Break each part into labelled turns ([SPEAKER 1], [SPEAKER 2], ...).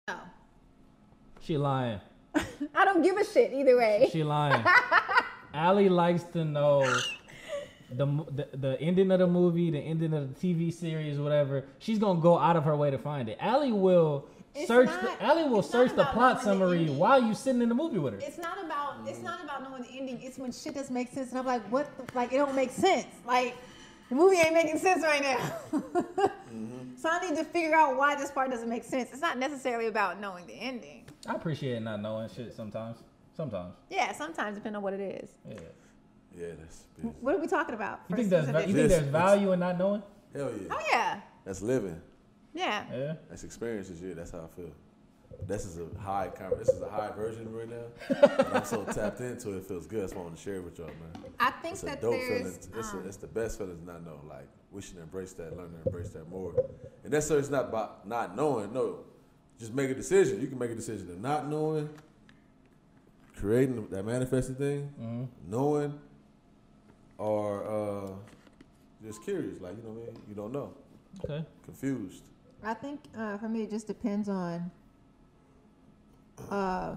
[SPEAKER 1] No.
[SPEAKER 2] She lying.
[SPEAKER 1] I don't give a shit either way.
[SPEAKER 2] She lying. Allie likes to know the ending of the movie, the ending of the TV series, whatever. She's gonna go out of her way to find it. Allie will search the plot summary while you sitting in the movie with her.
[SPEAKER 1] It's not about knowing the ending. It's when shit doesn't make sense, and I'm like, what? Like, it don't make sense. Like, the movie ain't making sense right now. So I need to figure out why this part doesn't make sense. It's not necessarily about knowing the ending.
[SPEAKER 2] I appreciate not knowing shit sometimes.
[SPEAKER 1] Yeah, sometimes depending on what it is.
[SPEAKER 2] Yeah.
[SPEAKER 3] Yeah, that's business.
[SPEAKER 1] What are we talking about?
[SPEAKER 2] You think there's value in not knowing?
[SPEAKER 3] Hell yeah.
[SPEAKER 1] Oh yeah.
[SPEAKER 3] That's living.
[SPEAKER 1] Yeah.
[SPEAKER 2] Yeah.
[SPEAKER 3] That's experiences. Yeah, that's how I feel. This is a high version right now. And I'm so tapped into it. It feels good. That's why I want to share it with y'all, man.
[SPEAKER 1] I think
[SPEAKER 3] It's a
[SPEAKER 1] that
[SPEAKER 3] dope
[SPEAKER 1] there's.
[SPEAKER 3] feeling. It's the best feeling to not know. Like, we should embrace that, learn to embrace that more. And necessarily it's not about not knowing. No, just make a decision. You can make a decision of not knowing, creating that manifested thing, knowing, or just curious. Like, you know what I mean? You don't know.
[SPEAKER 2] Okay.
[SPEAKER 3] Confused.
[SPEAKER 1] I think for me it just depends on. I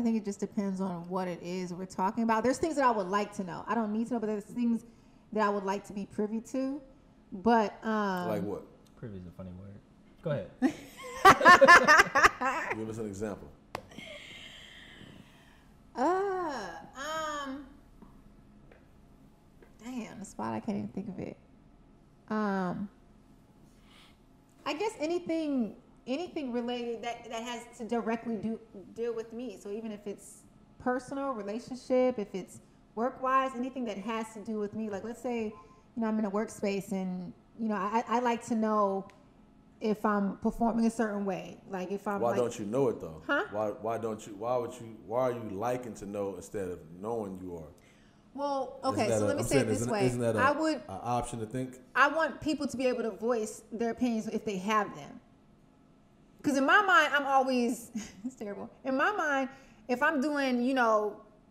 [SPEAKER 1] think it just depends on what it is we're talking about. There's things that I would like to know. I don't need to know, but there's things that I would like to be privy to. But
[SPEAKER 3] Like what?
[SPEAKER 2] Privy is a funny word. Go ahead.
[SPEAKER 3] Give us an example.
[SPEAKER 1] Dang, on the spot I can't even think of it. I guess anything related that has to directly deal with me. So even if it's personal, relationship, if it's work-wise, anything that has to do with me. Like, let's say, I'm in a workspace and, I like to know if I'm performing a certain way. Like, if I'm
[SPEAKER 3] Why don't you know it though?
[SPEAKER 1] Huh?
[SPEAKER 3] Why are you liking to know instead of knowing you are?
[SPEAKER 1] Well, okay, so let me say it this way.
[SPEAKER 3] Isn't that an option to think?
[SPEAKER 1] I want people to be able to voice their opinions if they have them. Because in my mind, I'm always, it's terrible. In my mind, if I'm doing,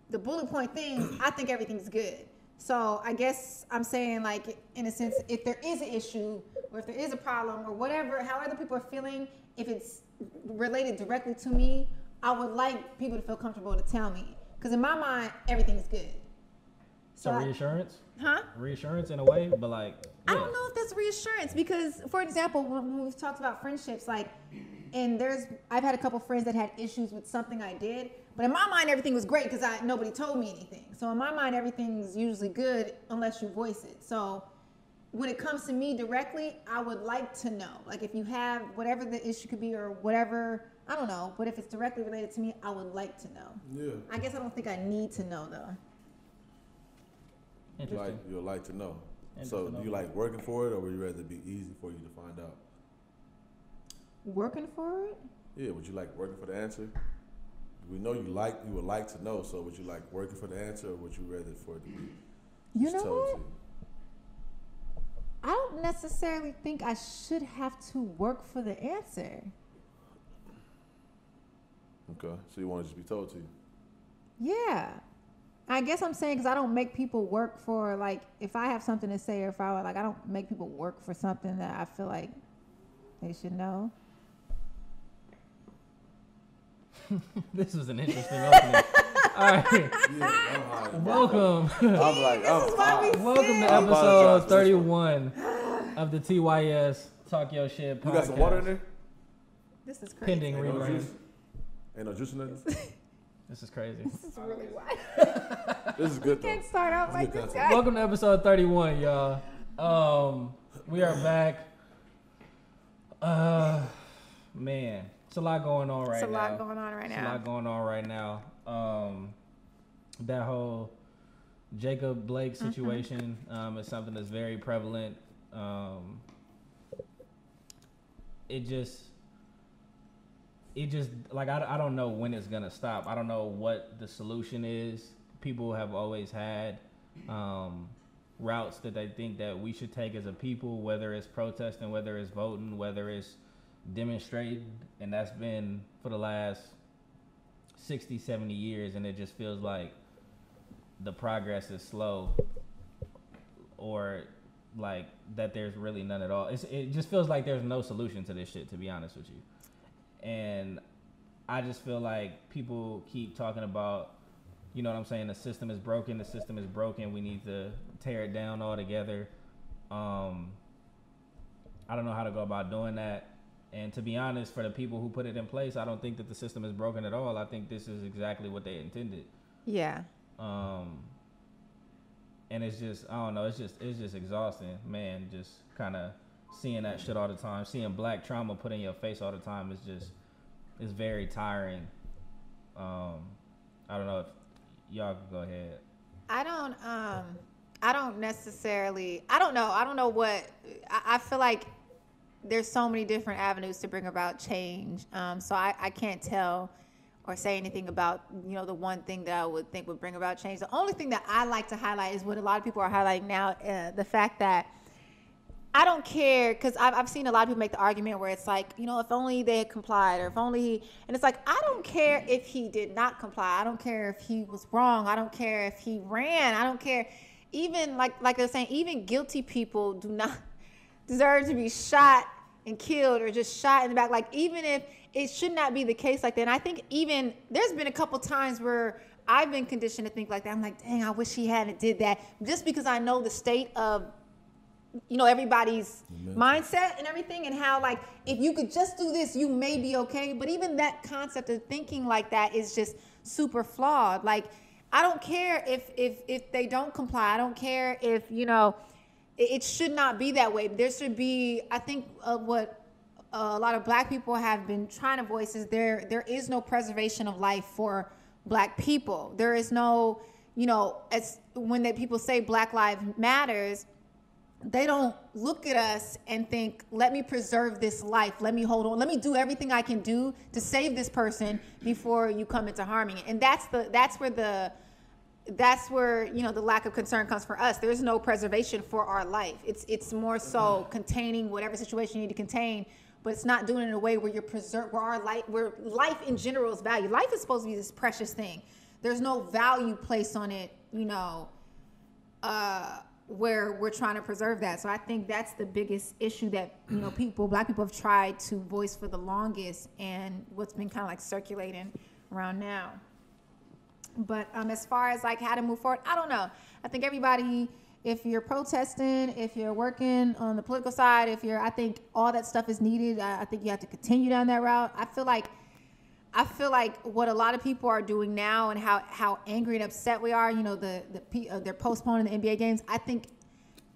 [SPEAKER 1] the bullet point things, I think everything's good. So I guess I'm saying, like, in a sense, if there is an issue or if there is a problem or whatever, however people are feeling, if it's related directly to me, I would like people to feel comfortable to tell me. Because in my mind, everything's good.
[SPEAKER 2] So reassurance?
[SPEAKER 1] Huh?
[SPEAKER 2] Reassurance in a way, but like... Yeah.
[SPEAKER 1] I don't know if that's reassurance because, for example, when we've talked about friendships, like, and I've had a couple friends that had issues with something I did, but in my mind, everything was great because nobody told me anything. So in my mind, everything's usually good unless you voice it. So when it comes to me directly, I would like to know. Like, if you have whatever the issue could be or whatever, I don't know, but if it's directly related to me, I would like to know.
[SPEAKER 3] Yeah.
[SPEAKER 1] I guess I don't think I need to know, though.
[SPEAKER 3] You'll like to know. So do you like working for it, or would you rather it be easy for you to find out?
[SPEAKER 1] Working for it?
[SPEAKER 3] Yeah, would you like working for the answer? We know you would like to know, so would you like working for the answer, or would you rather for it to be
[SPEAKER 1] You know
[SPEAKER 3] told
[SPEAKER 1] what?
[SPEAKER 3] to you?
[SPEAKER 1] I don't necessarily think I should have to work for the answer.
[SPEAKER 3] Okay, so you want to just be told to you?
[SPEAKER 1] Yeah. I guess I'm saying because I don't make people work for, like, if I have something to say or if I don't make people work for something that I feel like they should know.
[SPEAKER 2] This was an interesting opening. All right.
[SPEAKER 3] Yeah,
[SPEAKER 2] Welcome. Welcome to episode 31 of the TYS Talk Your Shit podcast.
[SPEAKER 3] You got some water in there?
[SPEAKER 1] This is crazy.
[SPEAKER 2] Pending rebrand.
[SPEAKER 3] Ain't no juice in there?
[SPEAKER 2] This is crazy.
[SPEAKER 1] This is really wild.
[SPEAKER 3] This is good though.
[SPEAKER 1] Can't start out like this, guys.
[SPEAKER 2] Welcome to episode 31, y'all. We are back. Man, it's a lot going on right now.
[SPEAKER 1] It's a lot going on right now.
[SPEAKER 2] It's a lot going on right now. That whole Jacob Blake situation is something that's very prevalent. It just like I don't know when it's gonna stop. I don't know what the solution is. People have always had routes that they think that we should take as a people, whether it's protesting, whether it's voting, whether it's demonstrating, and that's been for the last 60, 70 years, and it just feels like the progress is slow, or like, that there's really none at all. It just feels like there's no solution to this shit, to be honest with you. And I just feel like people keep talking about, you know what I'm saying, the system is broken, we need to tear it down altogether. I don't know how to go about doing that. And to be honest, for the people who put it in place, I don't think that the system is broken at all. I think this is exactly what they intended.
[SPEAKER 1] Yeah.
[SPEAKER 2] And it's just, I don't know, it's just exhausting, man. Just kind of seeing that shit all the time, seeing black trauma put in your face all the time it's very tiring. I don't know if y'all can go ahead.
[SPEAKER 1] I don't know what, I feel like there's so many different avenues to bring about change. So I can't tell or say anything about, the one thing that I would think would bring about change. The only thing that I like to highlight is what a lot of people are highlighting now, the fact that I don't care, because I've seen a lot of people make the argument where it's like, if only they had complied, or if only, and it's like, I don't care if he did not comply. I don't care if he was wrong. I don't care if he ran. I don't care. Even like they're saying, even guilty people do not deserve to be shot and killed or just shot in the back. Like, even if it should not be the case like that. And I think even there's been a couple times where I've been conditioned to think like that. I'm like, dang, I wish he hadn't did that, just because I know the state of, everybody's mindset and everything, and how, like, if you could just do this, you may be okay. But even that concept of thinking like that is just super flawed. Like, I don't care if they don't comply. I don't care if, it should not be that way. There should be, I think, what a lot of black people have been trying to voice is there is no preservation of life for black people. There is no, as when people say Black Lives Matters, they don't look at us and think, let me preserve this life. Let me hold on. Let me do everything I can do to save this person before you come into harming it. And that's where the lack of concern comes for us. There's no preservation for our life. It's more so containing whatever situation you need to contain, but it's not doing it in a way where where life in general is valued. Life is supposed to be this precious thing. There's no value placed on it, where we're trying to preserve that. So I think that's the biggest issue that, black people have tried to voice for the longest, and what's been kind of like circulating around now. But as far as like how to move forward, I don't know. I think everybody, if you're protesting, if you're working on the political side, I think all that stuff is needed. I think you have to continue down that route. I feel like what a lot of people are doing now, and how angry and upset we are, they're postponing the NBA games. I think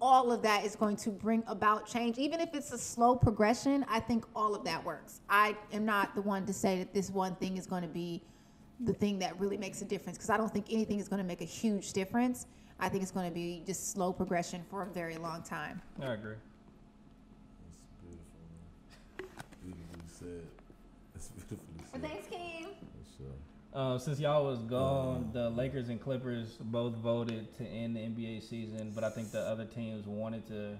[SPEAKER 1] all of that is going to bring about change. Even if it's a slow progression, I think all of that works. I am not the one to say that this one thing is going to be the thing that really makes a difference, because I don't think anything is going to make a huge difference. I think it's going to be just slow progression for a very long time.
[SPEAKER 2] I agree.
[SPEAKER 3] That's beautiful, man. Beautifully said. That's beautifully said.
[SPEAKER 1] Thanks, Keem.
[SPEAKER 3] Sure.
[SPEAKER 2] Since y'all was gone, the Lakers and Clippers both voted to end the NBA season, but I think the other teams wanted to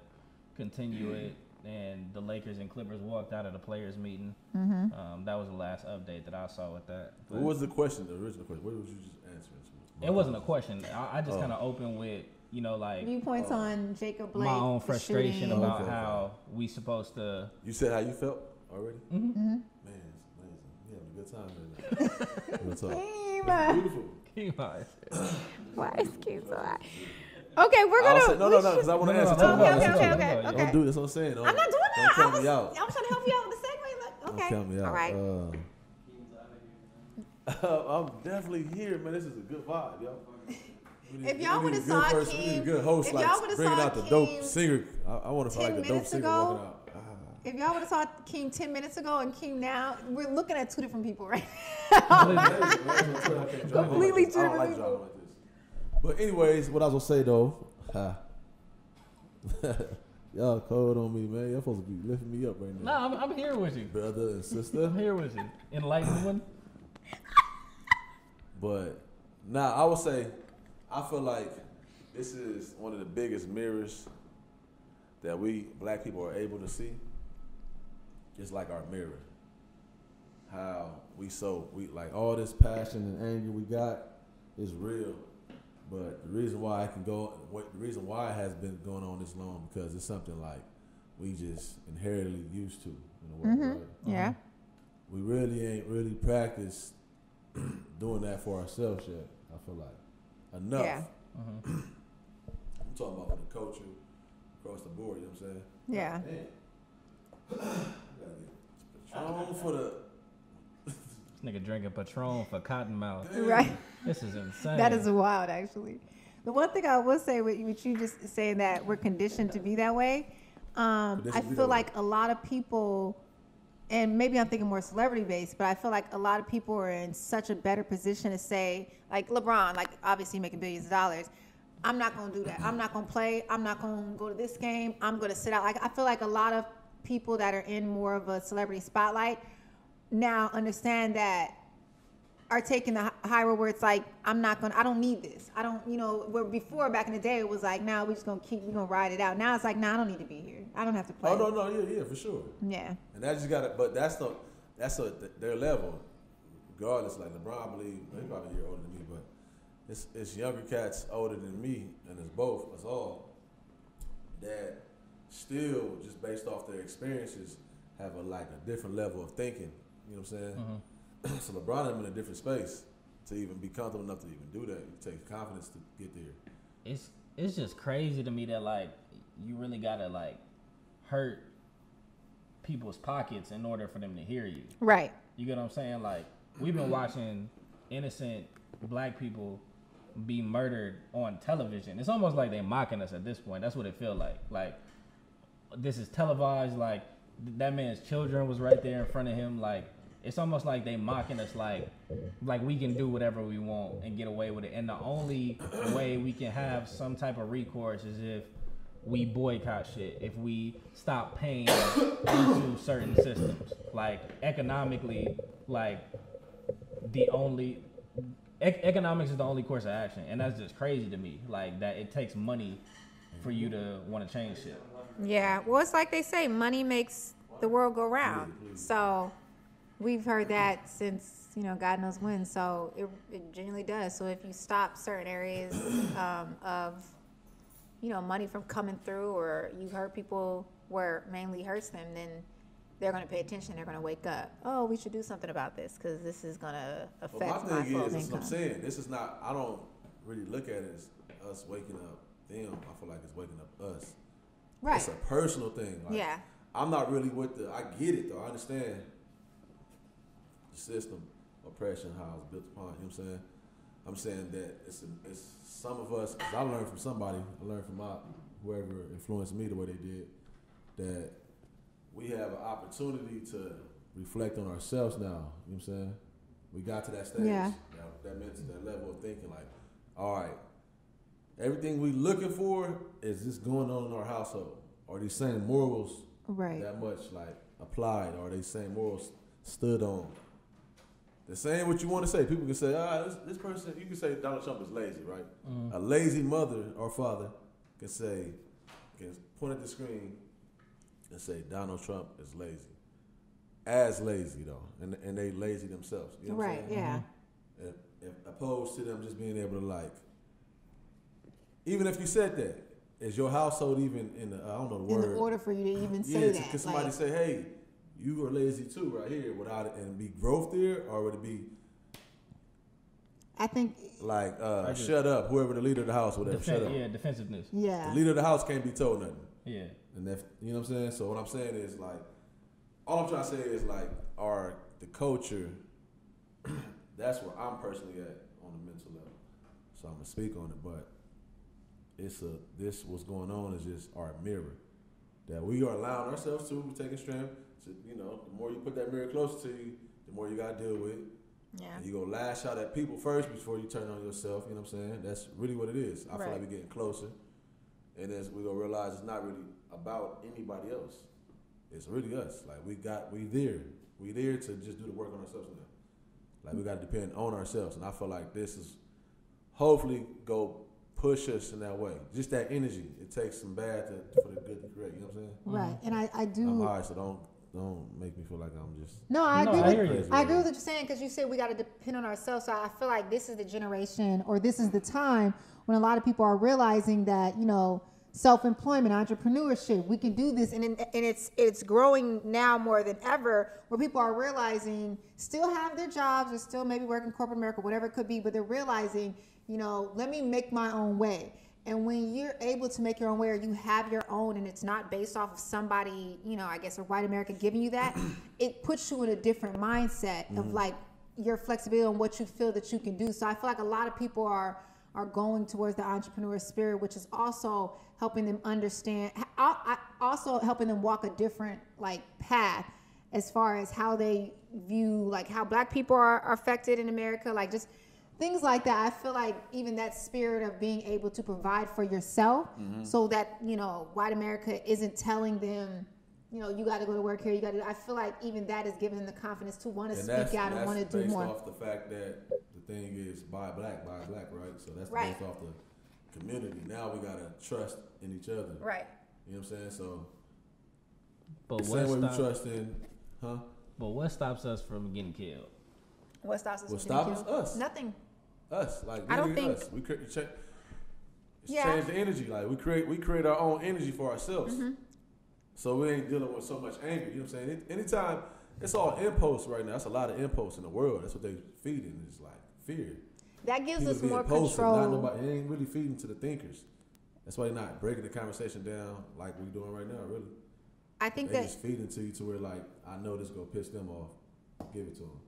[SPEAKER 2] continue it, and the Lakers and Clippers walked out of the players' meeting. Mm-hmm. That was the last update that I saw with that. But
[SPEAKER 3] what was the question, the original question? What was you just answering?
[SPEAKER 2] It wasn't a question. I just kind of opened with, like
[SPEAKER 1] viewpoints on Jacob Blake.
[SPEAKER 2] My own frustration
[SPEAKER 1] shooting.
[SPEAKER 2] about how we supposed to.
[SPEAKER 3] You said how you felt already?
[SPEAKER 2] Mm-hmm.
[SPEAKER 1] Mm-hmm.
[SPEAKER 3] Man, it's amazing. We having a good time right now. Real talk.
[SPEAKER 1] Keem.
[SPEAKER 3] Beautiful.
[SPEAKER 1] Why is Keem so high? Okay, we're gonna.
[SPEAKER 3] No, because I want to answer.
[SPEAKER 1] Okay.
[SPEAKER 3] Don't do this. That's what I'm saying.
[SPEAKER 1] I'm not doing that.
[SPEAKER 3] Don't count me out.
[SPEAKER 1] I'm trying to help you out with the segue. Okay.
[SPEAKER 3] Don't count me out.
[SPEAKER 1] All right.
[SPEAKER 3] I'm definitely here, man. This is a good vibe, yo.
[SPEAKER 1] If y'all would have saw Keem,
[SPEAKER 3] we need a good host,
[SPEAKER 1] if
[SPEAKER 3] like
[SPEAKER 1] y'all would have
[SPEAKER 3] bringing
[SPEAKER 1] saw
[SPEAKER 3] out the
[SPEAKER 1] Keem
[SPEAKER 3] dope singer. I want to feel like a
[SPEAKER 1] 10
[SPEAKER 3] dope
[SPEAKER 1] minutes
[SPEAKER 3] singer
[SPEAKER 1] ago,
[SPEAKER 3] walking out.
[SPEAKER 1] if y'all would have saw Keem 10 minutes ago and Keem now, we're looking at two different people, right? Completely
[SPEAKER 3] I don't like driving like this. But anyways, what I was gonna say though, y'all cold on me, man. Y'all supposed to be lifting me up right now.
[SPEAKER 2] No, I'm here with you,
[SPEAKER 3] brother and sister.
[SPEAKER 2] I'm here with you. Enlightened one.
[SPEAKER 3] But I would say, I feel like this is one of the biggest mirrors that we black people are able to see. It's like our mirror. How we like all this passion and anger we got is real. But the reason why the reason why it has been going on this long, because it's something like we just inherently used to in a way, right?
[SPEAKER 1] Yeah.
[SPEAKER 3] we really ain't really practiced doing that for ourselves yet. I feel like enough.
[SPEAKER 1] Yeah.
[SPEAKER 3] I'm talking about for the culture across the board. You know what I'm saying?
[SPEAKER 1] Yeah.
[SPEAKER 3] Patron for the.
[SPEAKER 2] This nigga drinking Patron for Cottonmouth.
[SPEAKER 1] Right.
[SPEAKER 2] This is insane.
[SPEAKER 1] That is wild, actually. The one thing I will say with you just saying that we're conditioned to be that way, I feel like a lot of people, and maybe I'm thinking more celebrity based, but I feel like a lot of people are in such a better position to say, like LeBron, like obviously making billions of dollars. I'm not going to do that. I'm not going to play. I'm not going to go to this game. I'm going to sit out. Like I feel like a lot of people that are in more of a celebrity spotlight now understand that, are taking the high road where it's like, I don't need this. I don't, where before back in the day it was like, nah, we're going to ride it out. Now it's like, nah, I don't need to be here. I don't have to play.
[SPEAKER 3] Oh, no, yeah, for sure.
[SPEAKER 1] Yeah.
[SPEAKER 3] And that just got it, but that's their level. Regardless, like LeBron, I believe, he's probably a year older than me, but it's younger cats older than me, and it's both, us all, that still, just based off their experiences, have a different level of thinking. You know what I'm saying?
[SPEAKER 2] Mm-hmm.
[SPEAKER 3] So LeBron is in a different space to even be comfortable enough to even do that. It takes confidence to get there.
[SPEAKER 2] It's just crazy to me that like you really gotta like hurt people's pockets in order for them to hear you.
[SPEAKER 1] Right.
[SPEAKER 2] You get what I'm saying? Like we've been watching innocent black people be murdered on television. It's almost like they're mocking us at this point. That's what it feels like. Like this is televised. Like that man's children was right there in front of him. Like it's almost like they mocking us. Like we can do whatever we want and get away with it. And the only way we can have some type of recourse is if we boycott shit. If we stop paying into certain systems. Like economically, like the only. Economics is the only course of action, and that's just crazy to me. Like that, it takes money for you to want to change shit.
[SPEAKER 1] Yeah, well, it's like they say, money makes the world go round. So we've heard that since God knows when. So it genuinely does. So if you stop certain areas of money from coming through, or you hurt people where it mainly hurts them, then they're going to pay attention. They're going to wake up. Oh, we should do something about this because this is going to affect my flow of income.
[SPEAKER 3] What I'm saying, this is not, I don't really look at it as us waking up them. I feel like it's waking up us.
[SPEAKER 1] Right.
[SPEAKER 3] It's a personal thing. Like,
[SPEAKER 1] yeah.
[SPEAKER 3] I'm not really I get it though. I understand the system, oppression, how it's built upon. You know what I'm saying? I'm saying that it's some of us, because I learned from somebody, whoever influenced me the way they did, that we have an opportunity to reflect on ourselves now. You know what I'm saying? We got to that stage.
[SPEAKER 1] Yeah.
[SPEAKER 3] That meant that level of thinking, like, all right, everything we looking for is this going on in our household? Are these same morals that much like applied? Are they same morals stood on? The same what you want to say. People can say, this person, you can say Donald Trump is lazy, right? Mm-hmm. A lazy mother or father can point at the screen and say Donald Trump is lazy. As lazy though. And they lazy themselves. You know what I'm saying?
[SPEAKER 1] Yeah.
[SPEAKER 3] If opposed to them just being able to like, even if you said that, is your household even in the, I don't know the word.
[SPEAKER 1] In order for you to even say that.
[SPEAKER 3] Could somebody say, hey, you are lazy too right here without it, and be growth there, or would it be,
[SPEAKER 1] I think,
[SPEAKER 3] like, shut up, whoever the leader of the house, whatever, shut up.
[SPEAKER 2] Yeah, defensiveness.
[SPEAKER 1] Yeah.
[SPEAKER 3] The leader of the house can't be told nothing.
[SPEAKER 2] Yeah.
[SPEAKER 3] And that, you know what I'm saying? So what I'm saying is like, all I'm trying to say is like, the culture, that's where I'm personally at on the mental level. So I'm gonna speak on it, but this what's going on is just our mirror that we are allowing ourselves to be taking strength. So, the more you put that mirror closer to you, the more you gotta deal with.
[SPEAKER 1] Yeah.
[SPEAKER 3] And you gonna lash out at people first before you turn on yourself. You know what I'm saying? That's really what it is. I feel like we're getting closer, and as we gonna realize it's not really about anybody else. It's really us. Like we there to just do the work on ourselves now. Like we got to depend on ourselves, and I feel like this is hopefully go push us in that way. Just that energy. It takes some bad for the good to create. You know what I'm saying?
[SPEAKER 1] Right. And I do.
[SPEAKER 3] I'm high, so don't make me feel like I'm just.
[SPEAKER 1] No, I agree. I agree with what you're saying, because you said we got to depend on ourselves. So I feel like this is the generation, or this is the time when a lot of people are realizing that self-employment, entrepreneurship. We can do this, and it's growing now more than ever, where people are realizing, still have their jobs, or still maybe working corporate America, whatever it could be, but they're realizing, let me make my own way. And when you're able to make your own way, or you have your own, and it's not based off of somebody, I guess a white America giving you that, it puts you in a different mindset of like your flexibility on what you feel that you can do. So I feel like a lot of people are going towards the entrepreneur spirit, which is also helping them understand, also helping them walk a different path as far as how they view how Black people are affected in America, just things like that. I feel like even that spirit of being able to provide for yourself, so that white America isn't telling them, you got to go to work here. I feel like even that is giving them the confidence to want to speak out and want to do more.
[SPEAKER 3] Based off the fact that the thing is buy black, right? So that's
[SPEAKER 1] right.
[SPEAKER 3] Based off the community. Now we gotta trust in each other.
[SPEAKER 1] Right.
[SPEAKER 3] You know what I'm saying? So
[SPEAKER 2] but
[SPEAKER 3] the same way we trust in,
[SPEAKER 2] But what stops us from getting killed?
[SPEAKER 1] What stops us
[SPEAKER 3] what
[SPEAKER 1] from getting
[SPEAKER 3] stops
[SPEAKER 1] killed?
[SPEAKER 3] us?
[SPEAKER 1] Nothing.
[SPEAKER 3] Us.
[SPEAKER 1] I don't think
[SPEAKER 3] us. We change the energy. We create our own energy for ourselves. So we ain't dealing with so much anger. You know what I'm saying? Anytime, it's all impulse right now. That's a lot of impulse in the world. That's what they feeding. It's fear.
[SPEAKER 1] That gives
[SPEAKER 3] People
[SPEAKER 1] us
[SPEAKER 3] being
[SPEAKER 1] more
[SPEAKER 3] impulsive,
[SPEAKER 1] control.
[SPEAKER 3] It ain't really feeding to the thinkers. That's why they're not breaking the conversation down like we're doing right now, really.
[SPEAKER 1] I think
[SPEAKER 3] they
[SPEAKER 1] that
[SPEAKER 3] just feeding to you to where I know this gonna piss them off. Give it to them.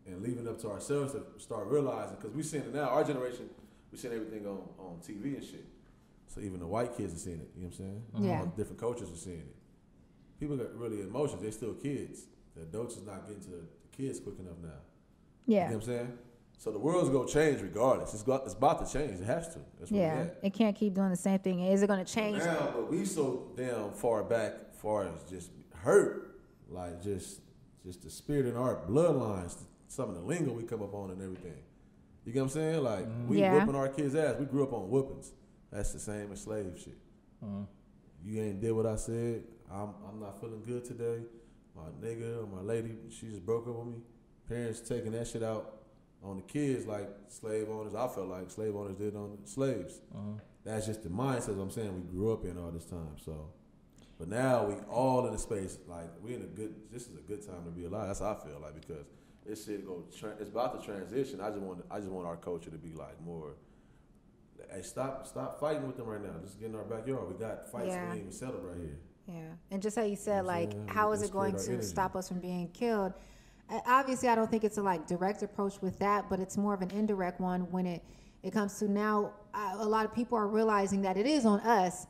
[SPEAKER 3] And leaving it up to ourselves to start realizing, because we seeing it now, our generation, we seeing everything on TV and shit. So even the white kids are seeing it, you know what I'm saying?
[SPEAKER 1] Yeah.
[SPEAKER 3] All different cultures are seeing it. People got really emotions, they still kids. The adults is not getting to the kids quick enough now.
[SPEAKER 1] Yeah.
[SPEAKER 3] You know what I'm saying? So the world's gonna change regardless. It's about to change. It has to. That's where we're at.
[SPEAKER 1] It can't keep doing the same thing. Is it going to change?
[SPEAKER 3] Now, but we so damn far back, far as just hurt, just the spirit in our bloodlines, some of the lingo we come up on and everything. You get what I'm saying? We whooping our kids' ass. We grew up on whoopings. That's the same as slave shit. You ain't did what I said. I'm not feeling good today. My nigga or my lady, she just broke up with me. Parents taking that shit out on the kids like slave owners. I felt like slave owners did on the slaves. That's just the mindset I'm saying we grew up in all this time. So, but now we all in a space we in a good. This is a good time to be alive. That's how I feel because this shit it's about to transition. I just want our culture to be more. Hey, stop fighting with them right now. Just get in our backyard. We got fights we ain't even settled right here.
[SPEAKER 1] Yeah, and just how you said, how is it going to stop us from being killed? Obviously, I don't think it's a direct approach with that, but it's more of an indirect one when it comes to now. A lot of people are realizing that it is on us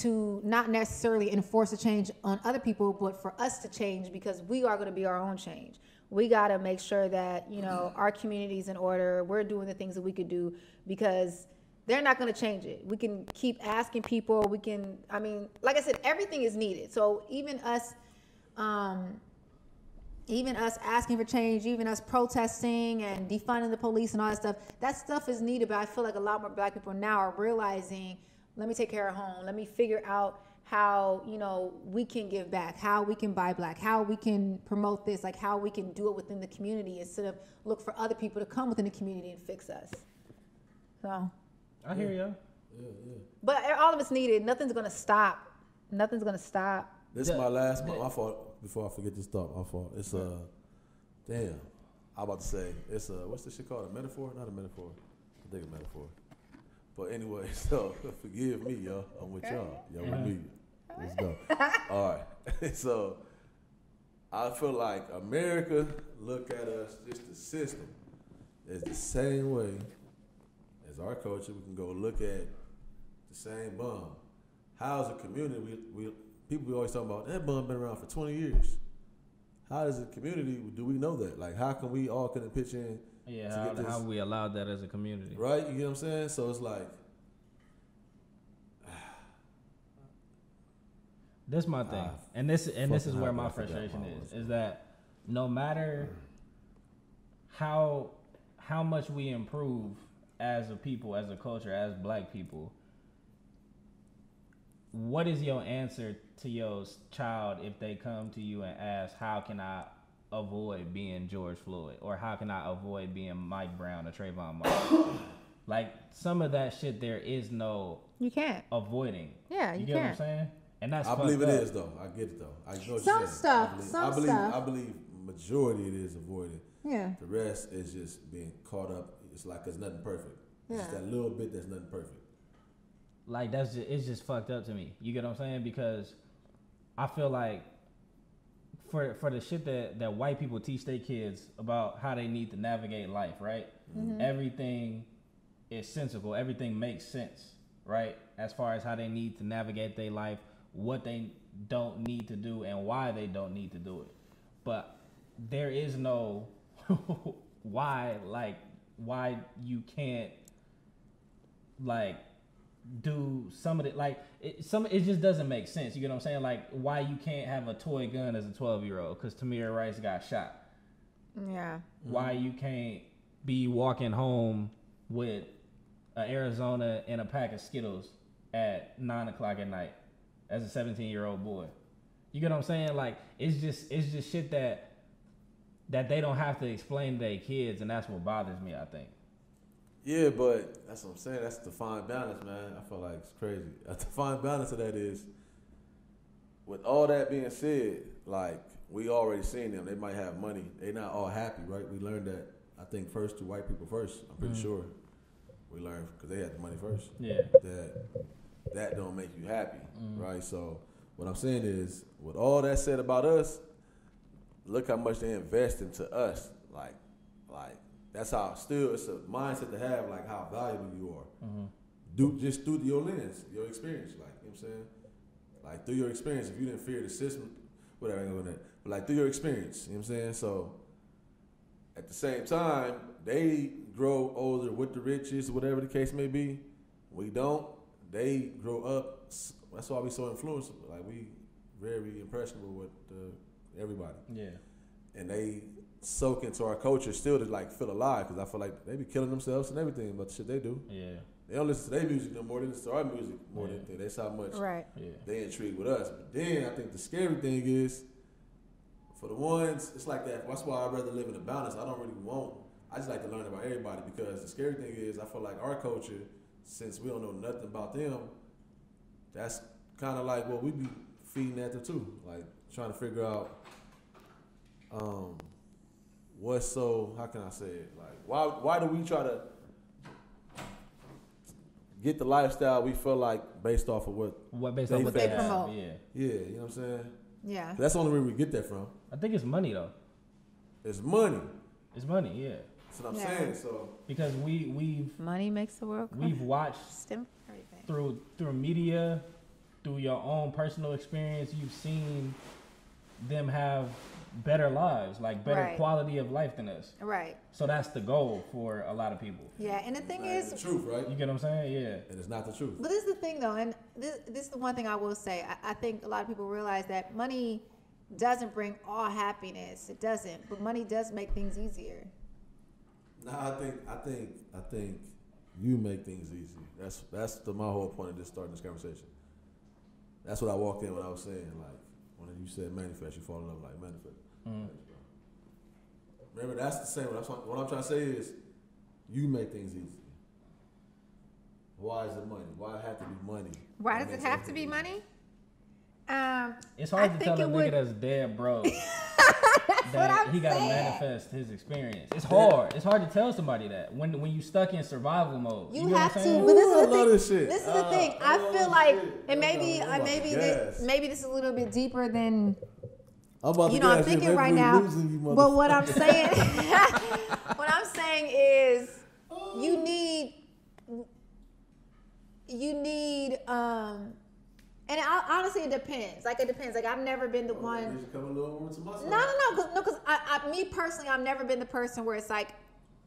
[SPEAKER 1] to not necessarily enforce a change on other people, but for us to change because we are going to be our own change. We got to make sure that our community's in order. We're doing the things that we could do because they're not going to change it. We can keep asking people. Like I said, everything is needed. So even us asking for change, even us protesting and defunding the police and all that stuff is needed. But I feel like a lot more Black people now are realizing, let me take care of home. Let me figure out how, we can give back, how we can buy black, how we can promote this, how we can do it within the community instead of look for other people to come within the community and fix us. So.
[SPEAKER 2] I hear you.
[SPEAKER 3] Yeah.
[SPEAKER 1] But all of it's needed. Nothing's going to stop.
[SPEAKER 3] This is my last, my fault, before I forget this thought, my fault. It's damn, I'm about to say, it's what's this shit called, a metaphor? Not a metaphor. I think a metaphor. But anyway, so forgive me, y'all. I'm with y'all. Y'all with me. Let's go. All right. So I feel like America look at us, just the system, is the same way as our culture. We can go look at the same bum. How's a community? People always talk about that bum been around for 20 years. How as a community do we know that? How can we all kind of pitch in?
[SPEAKER 2] Yeah, how we allowed that as a community,
[SPEAKER 3] right? You get what I'm saying? So it's
[SPEAKER 2] this is my thing, and this is where my frustration is that no matter how much we improve as a people, as a culture, as Black people, what is your answer to your child if they come to you and ask, how can I avoid being George Floyd, or how can I avoid being Mike Brown or Trayvon Martin? Like some of that shit, there is no
[SPEAKER 1] You can't.
[SPEAKER 2] avoiding.
[SPEAKER 1] Yeah,
[SPEAKER 2] you
[SPEAKER 1] you
[SPEAKER 2] get what I'm
[SPEAKER 1] can't.
[SPEAKER 2] saying? And that's
[SPEAKER 3] I believe it
[SPEAKER 2] fucked up.
[SPEAKER 3] is though. I get it though. I know what you're
[SPEAKER 1] Some
[SPEAKER 3] saying.
[SPEAKER 1] stuff,
[SPEAKER 3] I believe,
[SPEAKER 1] some
[SPEAKER 3] I believe,
[SPEAKER 1] stuff.
[SPEAKER 3] I believe majority it is avoided.
[SPEAKER 1] Yeah.
[SPEAKER 3] The rest is just being caught up. It's like there's nothing perfect. It's just
[SPEAKER 1] Yeah.
[SPEAKER 3] that little bit that's nothing perfect.
[SPEAKER 2] Like it's just fucked up to me. You get what I'm saying? Because I feel like for the shit that white people teach their kids about how they need to navigate life, right?
[SPEAKER 1] Mm-hmm.
[SPEAKER 2] Everything is sensible. Everything makes sense, right? As far as how they need to navigate their life, what they don't need to do, and why they don't need to do it. But there is no why you can't like do some of it, like it just doesn't make sense. You get what I'm saying? Like why you can't have a toy gun as a 12-year-old because Tamir Rice got shot.
[SPEAKER 1] Yeah.
[SPEAKER 2] Why you can't be walking home with an Arizona and a pack of Skittles at 9:00 at night as a 17-year-old boy. You get what I'm saying? Like it's just shit that they don't have to explain to their kids, and that's what bothers me, I think.
[SPEAKER 3] Yeah, but that's what I'm saying. That's the fine balance, man. I feel like it's crazy. The fine balance of that is, with all that being said, like we already seen them. They might have money. They not all happy, right? We learned that. I think first to white people first. I'm pretty sure we learned because they had the money first.
[SPEAKER 2] Yeah.
[SPEAKER 3] That don't make you happy, right? So what I'm saying is, with all that said about us, look how much they invest into us. Like that's how still it's a mindset to have, like how valuable you are. Mm-hmm. Just through your lens, your experience, like you know what I'm saying? Like through your experience, if you didn't fear the system, whatever, I ain't going that. But like through your experience, you know what I'm saying? So at the same time, they grow older with the riches, whatever the case may be. We don't. They grow up. That's why we so influenced. Like we very impressionable with everybody.
[SPEAKER 2] Yeah.
[SPEAKER 3] And they soak into our culture still to like feel alive, because I feel like they be killing themselves and everything about the shit they do.
[SPEAKER 2] Yeah.
[SPEAKER 3] They don't listen to their music no more. They listen to our music more than anything. That's how much they intrigued with us. But then I think the scary thing is, for the ones, it's like that. That's why I'd rather live in a balance. I don't really want. I just like to learn about everybody, because the scary thing is, I feel like our culture, since we don't know nothing about them, that's kind of like what we be feeding at them too. Like trying to figure out what's so, how can I say it? Like why do we try to get the lifestyle we feel like based off of what
[SPEAKER 2] based on what they
[SPEAKER 1] promote?
[SPEAKER 2] Yeah.
[SPEAKER 3] Yeah, you know what I'm saying?
[SPEAKER 1] Yeah.
[SPEAKER 3] That's the only way we get that from.
[SPEAKER 2] I think it's money though.
[SPEAKER 3] It's money.
[SPEAKER 2] It's money, yeah.
[SPEAKER 3] That's what I'm saying. So
[SPEAKER 2] because we've
[SPEAKER 1] money makes the world go.
[SPEAKER 2] We've watched
[SPEAKER 1] everything
[SPEAKER 2] through media, through your own personal experience, you've seen them have better lives, like better quality of life than us.
[SPEAKER 1] Right.
[SPEAKER 2] So that's the goal for a lot of people.
[SPEAKER 1] Yeah, and the thing is,
[SPEAKER 3] the truth, right?
[SPEAKER 2] You get what I'm saying? Yeah.
[SPEAKER 3] And it's not the truth.
[SPEAKER 1] But this is the thing, though, and this is the one thing I will say. I think a lot of people realize that money doesn't bring all happiness. It doesn't, but money does make things easier.
[SPEAKER 3] No, I think you make things easy. That's my whole point of just starting this conversation. That's what I walked in when I was saying, like, when you said manifest, you fall in love, like manifest. Mm-hmm. Remember, that's the same. What I'm trying to say is, you make things easy. Why is it money? Why it have to be money?
[SPEAKER 1] Why does it have to be money?
[SPEAKER 2] It's hard to tell a nigga that's dead broke that he got to manifest his experience. It's hard. It's hard to tell somebody that when you stuck in survival mode.
[SPEAKER 1] You have to. But this is the thing. This is the thing. I feel like, and maybe this is a little bit deeper than. I'm thinking right now. But what I'm saying, is, you need, and honestly, it depends. Like, it depends. Like, I've never been the one. No, because me personally, I've never been the person where it's like,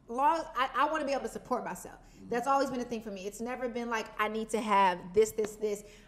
[SPEAKER 1] I want to be able to support myself. That's always been a thing for me. It's never been like, I need to have this. I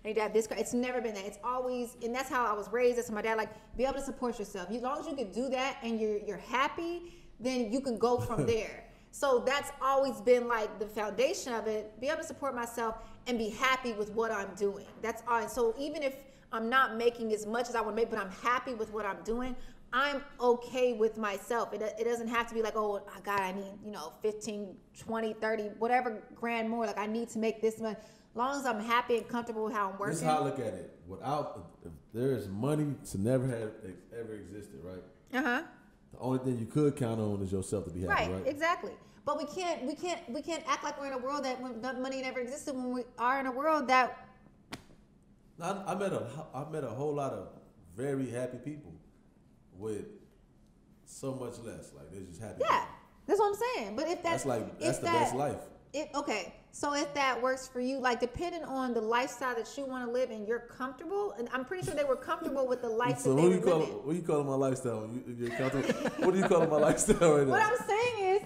[SPEAKER 1] need to have this. It's never been that. It's always, and that's how I was raised. That's my dad, like, be able to support yourself. As long as you can do that and you're happy, then you can go from there. So that's always been like the foundation of it. Be able to support myself and be happy with what I'm doing. That's all. So even if I'm not making as much as I want to make, but I'm happy with what I'm doing, I'm okay with myself. It doesn't have to be like, oh, God, I need, 15, 20, 30, whatever grand more. Like, I need to make this money. As long as I'm happy and comfortable with how I'm working.
[SPEAKER 3] This is how I look at it. If there is money to never have ever existed, right?
[SPEAKER 1] Uh-huh.
[SPEAKER 3] The only thing you could count on is yourself to be happy, right?
[SPEAKER 1] Exactly. But we can't act like we're in a world that money never existed when we are in a world that.
[SPEAKER 3] I met a whole lot of very happy people with so much less. Like they're just happy.
[SPEAKER 1] Yeah,
[SPEAKER 3] people.
[SPEAKER 1] that's what I'm saying. But if that's
[SPEAKER 3] the best life.
[SPEAKER 1] Okay, so if that works for you, like depending on the lifestyle that you want to live and you're comfortable, and I'm pretty sure they were comfortable with the life that they were living.
[SPEAKER 3] What do you call my lifestyle? You're comfortable? What do you call my lifestyle right now?
[SPEAKER 1] What I'm saying is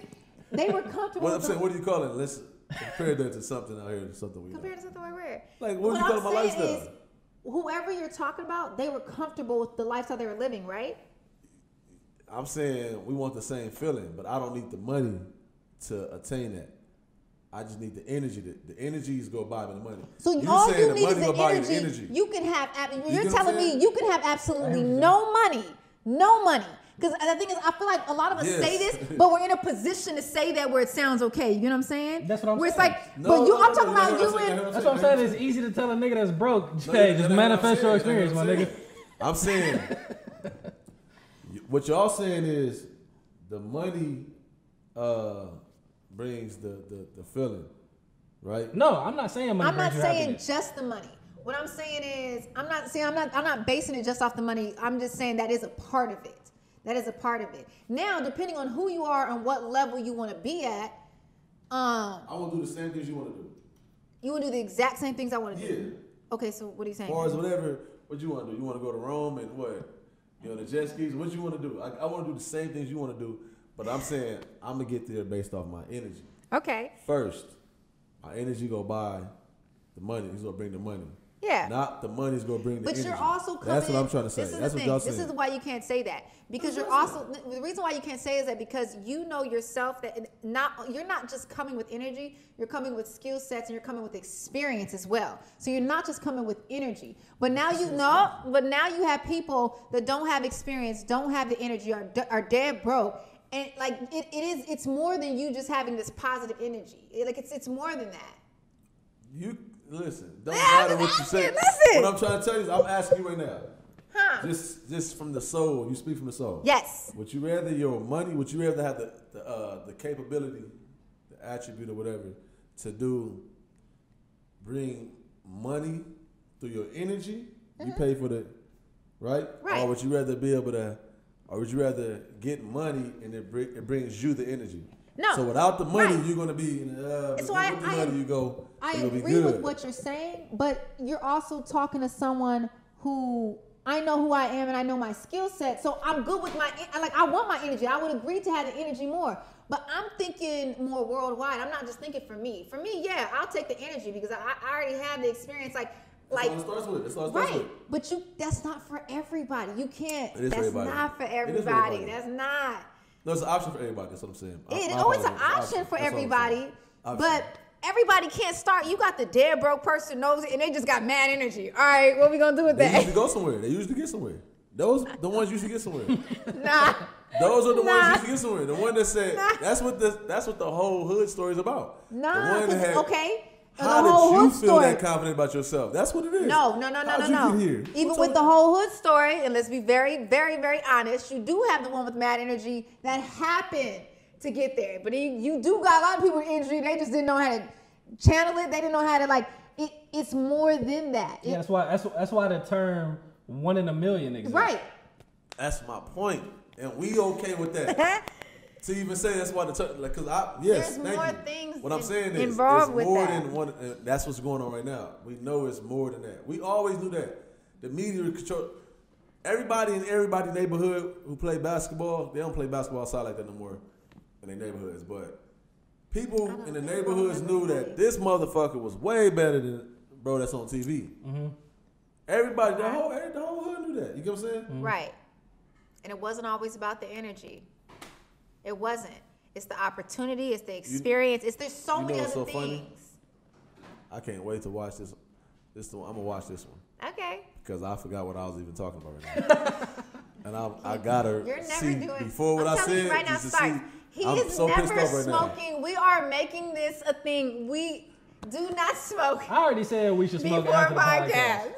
[SPEAKER 1] they were comfortable.
[SPEAKER 3] What I'm saying, what do you call it? Let's compare that to something out here, to something we
[SPEAKER 1] compare to something rare.
[SPEAKER 3] Like, what do you call my lifestyle?
[SPEAKER 1] Is, whoever you're talking about, they were comfortable with the lifestyle they were living, right?
[SPEAKER 3] I'm saying we want the same feeling, but I don't need the money to attain that. I just need the energy. The energies go buy me the money.
[SPEAKER 1] So all you need is the energy. You can have. You're telling me you can have absolutely no money. Because the thing is, I feel like a lot of us say this, but we're in a position to say that where it sounds okay. You know what I'm saying?
[SPEAKER 2] That's what I'm saying.
[SPEAKER 1] Where it's like, I'm talking about you and.
[SPEAKER 2] That's what I'm saying. It's easy to tell a nigga that's broke, hey, just manifest your experience, my nigga.
[SPEAKER 3] I'm saying, what y'all saying is the money brings the feeling, right?
[SPEAKER 2] No, I'm not saying money.
[SPEAKER 1] I'm not saying just the money. What I'm saying is, I'm not basing it just off the money. I'm just saying that is a part of it. That is a part of it. Now, depending on who you are and what level you want to be at,
[SPEAKER 3] I want to do the same things you want to do.
[SPEAKER 1] You want to do the exact same things I want to do?
[SPEAKER 3] Yeah.
[SPEAKER 1] Okay, so what are you saying?
[SPEAKER 3] As far as what you want to do? You want to go to Rome and what? The jet skis? What you want to do? I want to do the same things you want to do, but I'm saying I'm going to get there based off my energy.
[SPEAKER 1] Okay.
[SPEAKER 3] First, my energy go buy the money. It's going to bring the money.
[SPEAKER 1] Yeah.
[SPEAKER 3] Not the money's going to bring the energy.
[SPEAKER 1] But you're also coming.
[SPEAKER 3] That's what I'm trying to say. That's what y'all saying.
[SPEAKER 1] This is why you can't say that. Because you're also, the reason why you can't say is that because you know yourself that you're not just coming with energy, you're coming with skill sets and you're coming with experience as well. So you're not just coming with energy. But now you have people that don't have experience, don't have the energy, are dead broke. And like it's more than you just having this positive energy. It's more than that.
[SPEAKER 3] You listen. Don't matter what you say.
[SPEAKER 1] Listen.
[SPEAKER 3] What I'm trying to tell you is I'm asking you right now.
[SPEAKER 1] Huh?
[SPEAKER 3] Just from the soul. You speak from the soul.
[SPEAKER 1] Yes.
[SPEAKER 3] Would you rather your money? Would you rather have the capability, the attribute or whatever to bring money through your energy? Mm-hmm. You pay for the right. Or would you rather be able to? Or would you rather get money and it brings you the energy?
[SPEAKER 1] No.
[SPEAKER 3] So without the money, you're gonna be.
[SPEAKER 1] So
[SPEAKER 3] with the money, you go.
[SPEAKER 1] I agree with what you're saying, but you're also talking to someone who I know who I am and I know my skill set. So I'm good with I want my energy. I would agree to have the energy more. But I'm thinking more worldwide. I'm not just thinking for me. For me, yeah, I'll take the energy because I already have the experience. That's
[SPEAKER 3] what it starts with.
[SPEAKER 1] But that's not for everybody. You can't.
[SPEAKER 3] It is
[SPEAKER 1] that's
[SPEAKER 3] for everybody.
[SPEAKER 1] Not for everybody. That's not.
[SPEAKER 3] No, it's an option for everybody. That's what I'm saying.
[SPEAKER 1] It's an option for everybody, but everybody can't start. You got the dead broke person knows it, and they just got mad energy. All right, what we gonna do with that?
[SPEAKER 3] They usually go somewhere. They usually get somewhere. Those the ones usually get somewhere.
[SPEAKER 1] Nah.
[SPEAKER 3] Those are the ones usually get somewhere. The one that said that's what the whole hood story is about.
[SPEAKER 1] Nah,
[SPEAKER 3] the one that
[SPEAKER 1] okay.
[SPEAKER 3] How did you feel that confident about yourself? That's what it is.
[SPEAKER 1] No.
[SPEAKER 3] How'd you get here?
[SPEAKER 1] Even with the whole hood story, and let's be very, very, very honest, you do have the one with mad energy that happened to get there. But you do got a lot of people with energy. They just didn't know how to channel it. They didn't know how to it's more than that.
[SPEAKER 2] Yeah, that's why the term 1 in a million exists.
[SPEAKER 1] Right.
[SPEAKER 3] That's my point, and we okay with that. To even say that's why there's
[SPEAKER 1] more things.
[SPEAKER 3] What I'm saying is
[SPEAKER 1] involved
[SPEAKER 3] it's more
[SPEAKER 1] with that.
[SPEAKER 3] than one. That's what's going on right now. We know it's more than that. We always knew that. The media control everybody in everybody's neighborhood who play basketball. They don't play basketball outside like that no more in their neighborhoods. But people in the neighborhoods knew that this motherfucker was way better than bro that's on TV. Mm-hmm. Everybody, the whole hood knew that. You get what I'm saying?
[SPEAKER 1] Mm-hmm. Right. And it wasn't always about the energy. It wasn't. It's the opportunity. It's the experience. There's so many other things. Funny?
[SPEAKER 3] I can't wait to watch this. I'm gonna watch this one.
[SPEAKER 1] Okay.
[SPEAKER 3] Because I forgot what I was even talking about right now. And I gotta
[SPEAKER 1] You're never
[SPEAKER 3] see
[SPEAKER 1] doing.
[SPEAKER 3] before what
[SPEAKER 1] I'm
[SPEAKER 3] I
[SPEAKER 1] telling
[SPEAKER 3] said.
[SPEAKER 1] you right now,
[SPEAKER 3] just to
[SPEAKER 1] Sparks.
[SPEAKER 3] see.
[SPEAKER 1] He
[SPEAKER 3] I'm
[SPEAKER 1] is
[SPEAKER 3] so pissed
[SPEAKER 1] never
[SPEAKER 3] off right now.
[SPEAKER 1] smoking. We are making this a thing. We do not smoke
[SPEAKER 2] I already said we should smoke
[SPEAKER 1] before
[SPEAKER 2] after the podcast.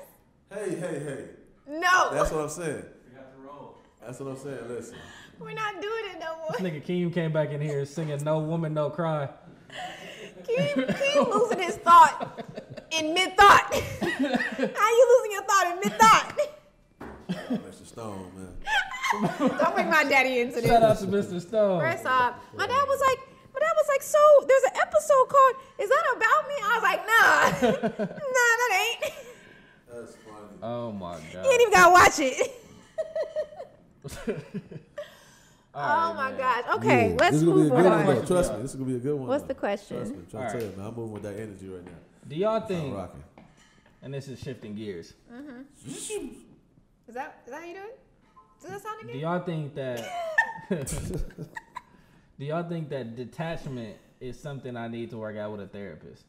[SPEAKER 1] podcast.
[SPEAKER 3] Hey.
[SPEAKER 1] No,
[SPEAKER 3] That's what I'm saying.
[SPEAKER 4] We have to roll.
[SPEAKER 3] That's what I'm saying. Listen.
[SPEAKER 1] we're not doing it no
[SPEAKER 2] This
[SPEAKER 1] more.
[SPEAKER 2] nigga Keem came back in here singing "No Woman, No Cry."
[SPEAKER 1] Keep losing his thought in mid-thought. How you losing your thought in mid-thought?
[SPEAKER 3] Mr. Stone, man.
[SPEAKER 1] Don't bring my daddy into this.
[SPEAKER 2] Shout out to Mr. Stone.
[SPEAKER 1] First off, my dad was like, so there's an episode called "Is That About Me?" I was like, nah, that ain't.
[SPEAKER 3] That's funny.
[SPEAKER 2] Oh my god.
[SPEAKER 1] You ain't even gotta watch it.
[SPEAKER 2] All
[SPEAKER 1] Oh
[SPEAKER 2] right,
[SPEAKER 1] my
[SPEAKER 2] man.
[SPEAKER 1] gosh. Okay,
[SPEAKER 3] Yeah,
[SPEAKER 1] let's
[SPEAKER 3] this is gonna be
[SPEAKER 1] move
[SPEAKER 3] a good one,
[SPEAKER 1] on.
[SPEAKER 3] though. Trust me, this is gonna be a good one.
[SPEAKER 1] What's
[SPEAKER 3] though.
[SPEAKER 1] the question?
[SPEAKER 3] Trust me, I'm trying
[SPEAKER 2] All
[SPEAKER 3] to tell
[SPEAKER 2] right.
[SPEAKER 3] you, man. I'm moving with that energy right now.
[SPEAKER 2] Do y'all
[SPEAKER 3] I'm
[SPEAKER 2] think?
[SPEAKER 3] rocking.
[SPEAKER 2] And this is shifting gears.
[SPEAKER 1] Is that how you do it? Does that sound
[SPEAKER 2] Do
[SPEAKER 1] again?
[SPEAKER 2] y'all think that? Do y'all think that detachment is something I need to work out with a therapist?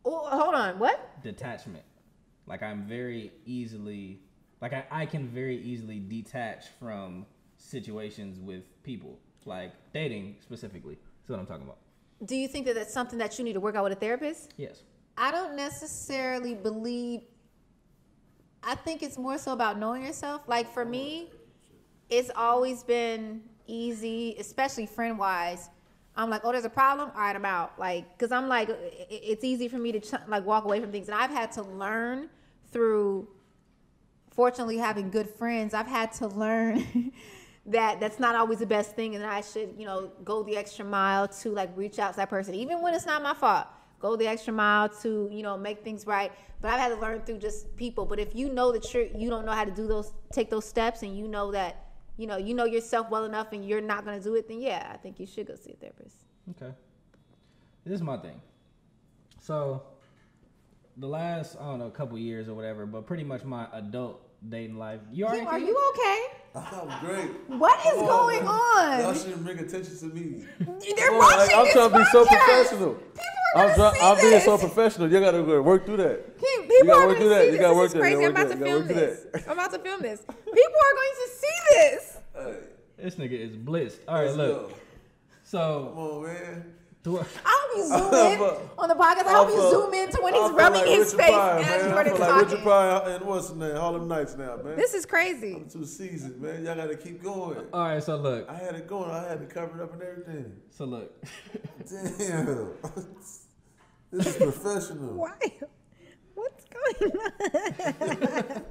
[SPEAKER 1] Oh, hold on. What?
[SPEAKER 2] Detachment, like I'm very easily, like I can very easily detach from situations with people, like dating specifically. That's what I'm talking about.
[SPEAKER 1] Do you think that that's something that you need to work out with a therapist?
[SPEAKER 2] Yes.
[SPEAKER 1] I don't necessarily believe. I think it's more so about knowing yourself. Like for me, it's always been easy, especially friend wise. I'm like, oh, there's a problem. All right, I'm out. Like, cause I'm like, it's easy for me to like walk away from things, and I've had to learn through. Fortunately, having good friends, I've had to learn that that's not always the best thing, and I should, go the extra mile to like reach out to that person, even when it's not my fault. Go the extra mile to, make things right. But I've had to learn through just people. But if you know that you don't know how to take those steps, and you know that, you know yourself well enough, and you're not going to do it, then yeah, I think you should go see a therapist.
[SPEAKER 2] Okay. This is my thing. So, the last, I don't know, couple years or whatever, but pretty much my adult dating life. You already?
[SPEAKER 1] Kim, are you okay?
[SPEAKER 3] I'm great.
[SPEAKER 1] What is going
[SPEAKER 3] Y'all
[SPEAKER 1] on?
[SPEAKER 3] shouldn't bring attention to me.
[SPEAKER 1] They're
[SPEAKER 3] Bro,
[SPEAKER 1] watching
[SPEAKER 3] I'm
[SPEAKER 1] this
[SPEAKER 3] trying to be so
[SPEAKER 1] podcast.
[SPEAKER 3] professional.
[SPEAKER 1] People are going to see
[SPEAKER 3] I'm being
[SPEAKER 1] this.
[SPEAKER 3] so professional. You gotta go work through that.
[SPEAKER 1] Kim,
[SPEAKER 3] You
[SPEAKER 1] people
[SPEAKER 3] gotta
[SPEAKER 1] are
[SPEAKER 3] work
[SPEAKER 1] going
[SPEAKER 3] through
[SPEAKER 1] to
[SPEAKER 3] that.
[SPEAKER 1] see
[SPEAKER 3] You
[SPEAKER 1] this.
[SPEAKER 3] gotta
[SPEAKER 1] This
[SPEAKER 3] work
[SPEAKER 1] is
[SPEAKER 3] there.
[SPEAKER 1] crazy.
[SPEAKER 3] You
[SPEAKER 1] I'm
[SPEAKER 3] gotta
[SPEAKER 1] about to
[SPEAKER 3] work
[SPEAKER 1] film
[SPEAKER 3] there.
[SPEAKER 1] this. I'm about to film this. People are going to see this.
[SPEAKER 3] Hey,
[SPEAKER 2] This nigga is blitzed. All right,
[SPEAKER 3] let's
[SPEAKER 2] look.
[SPEAKER 3] go.
[SPEAKER 2] So,
[SPEAKER 3] Come on, man.
[SPEAKER 2] do
[SPEAKER 1] I hope you zoom in on the podcast. I hope you zoom in to when he's rubbing his face as
[SPEAKER 3] I
[SPEAKER 1] Jordan's
[SPEAKER 3] feel like Richard
[SPEAKER 1] talking.
[SPEAKER 3] Pryor and what's his name? Harlem Nights now, man.
[SPEAKER 1] This is crazy.
[SPEAKER 3] I'm too seasoned, man. Y'all gotta keep going.
[SPEAKER 2] all right, so look.
[SPEAKER 3] I had it going. I had to cover it up and everything.
[SPEAKER 2] So look.
[SPEAKER 3] Damn. This is professional.
[SPEAKER 1] Why? What's going on?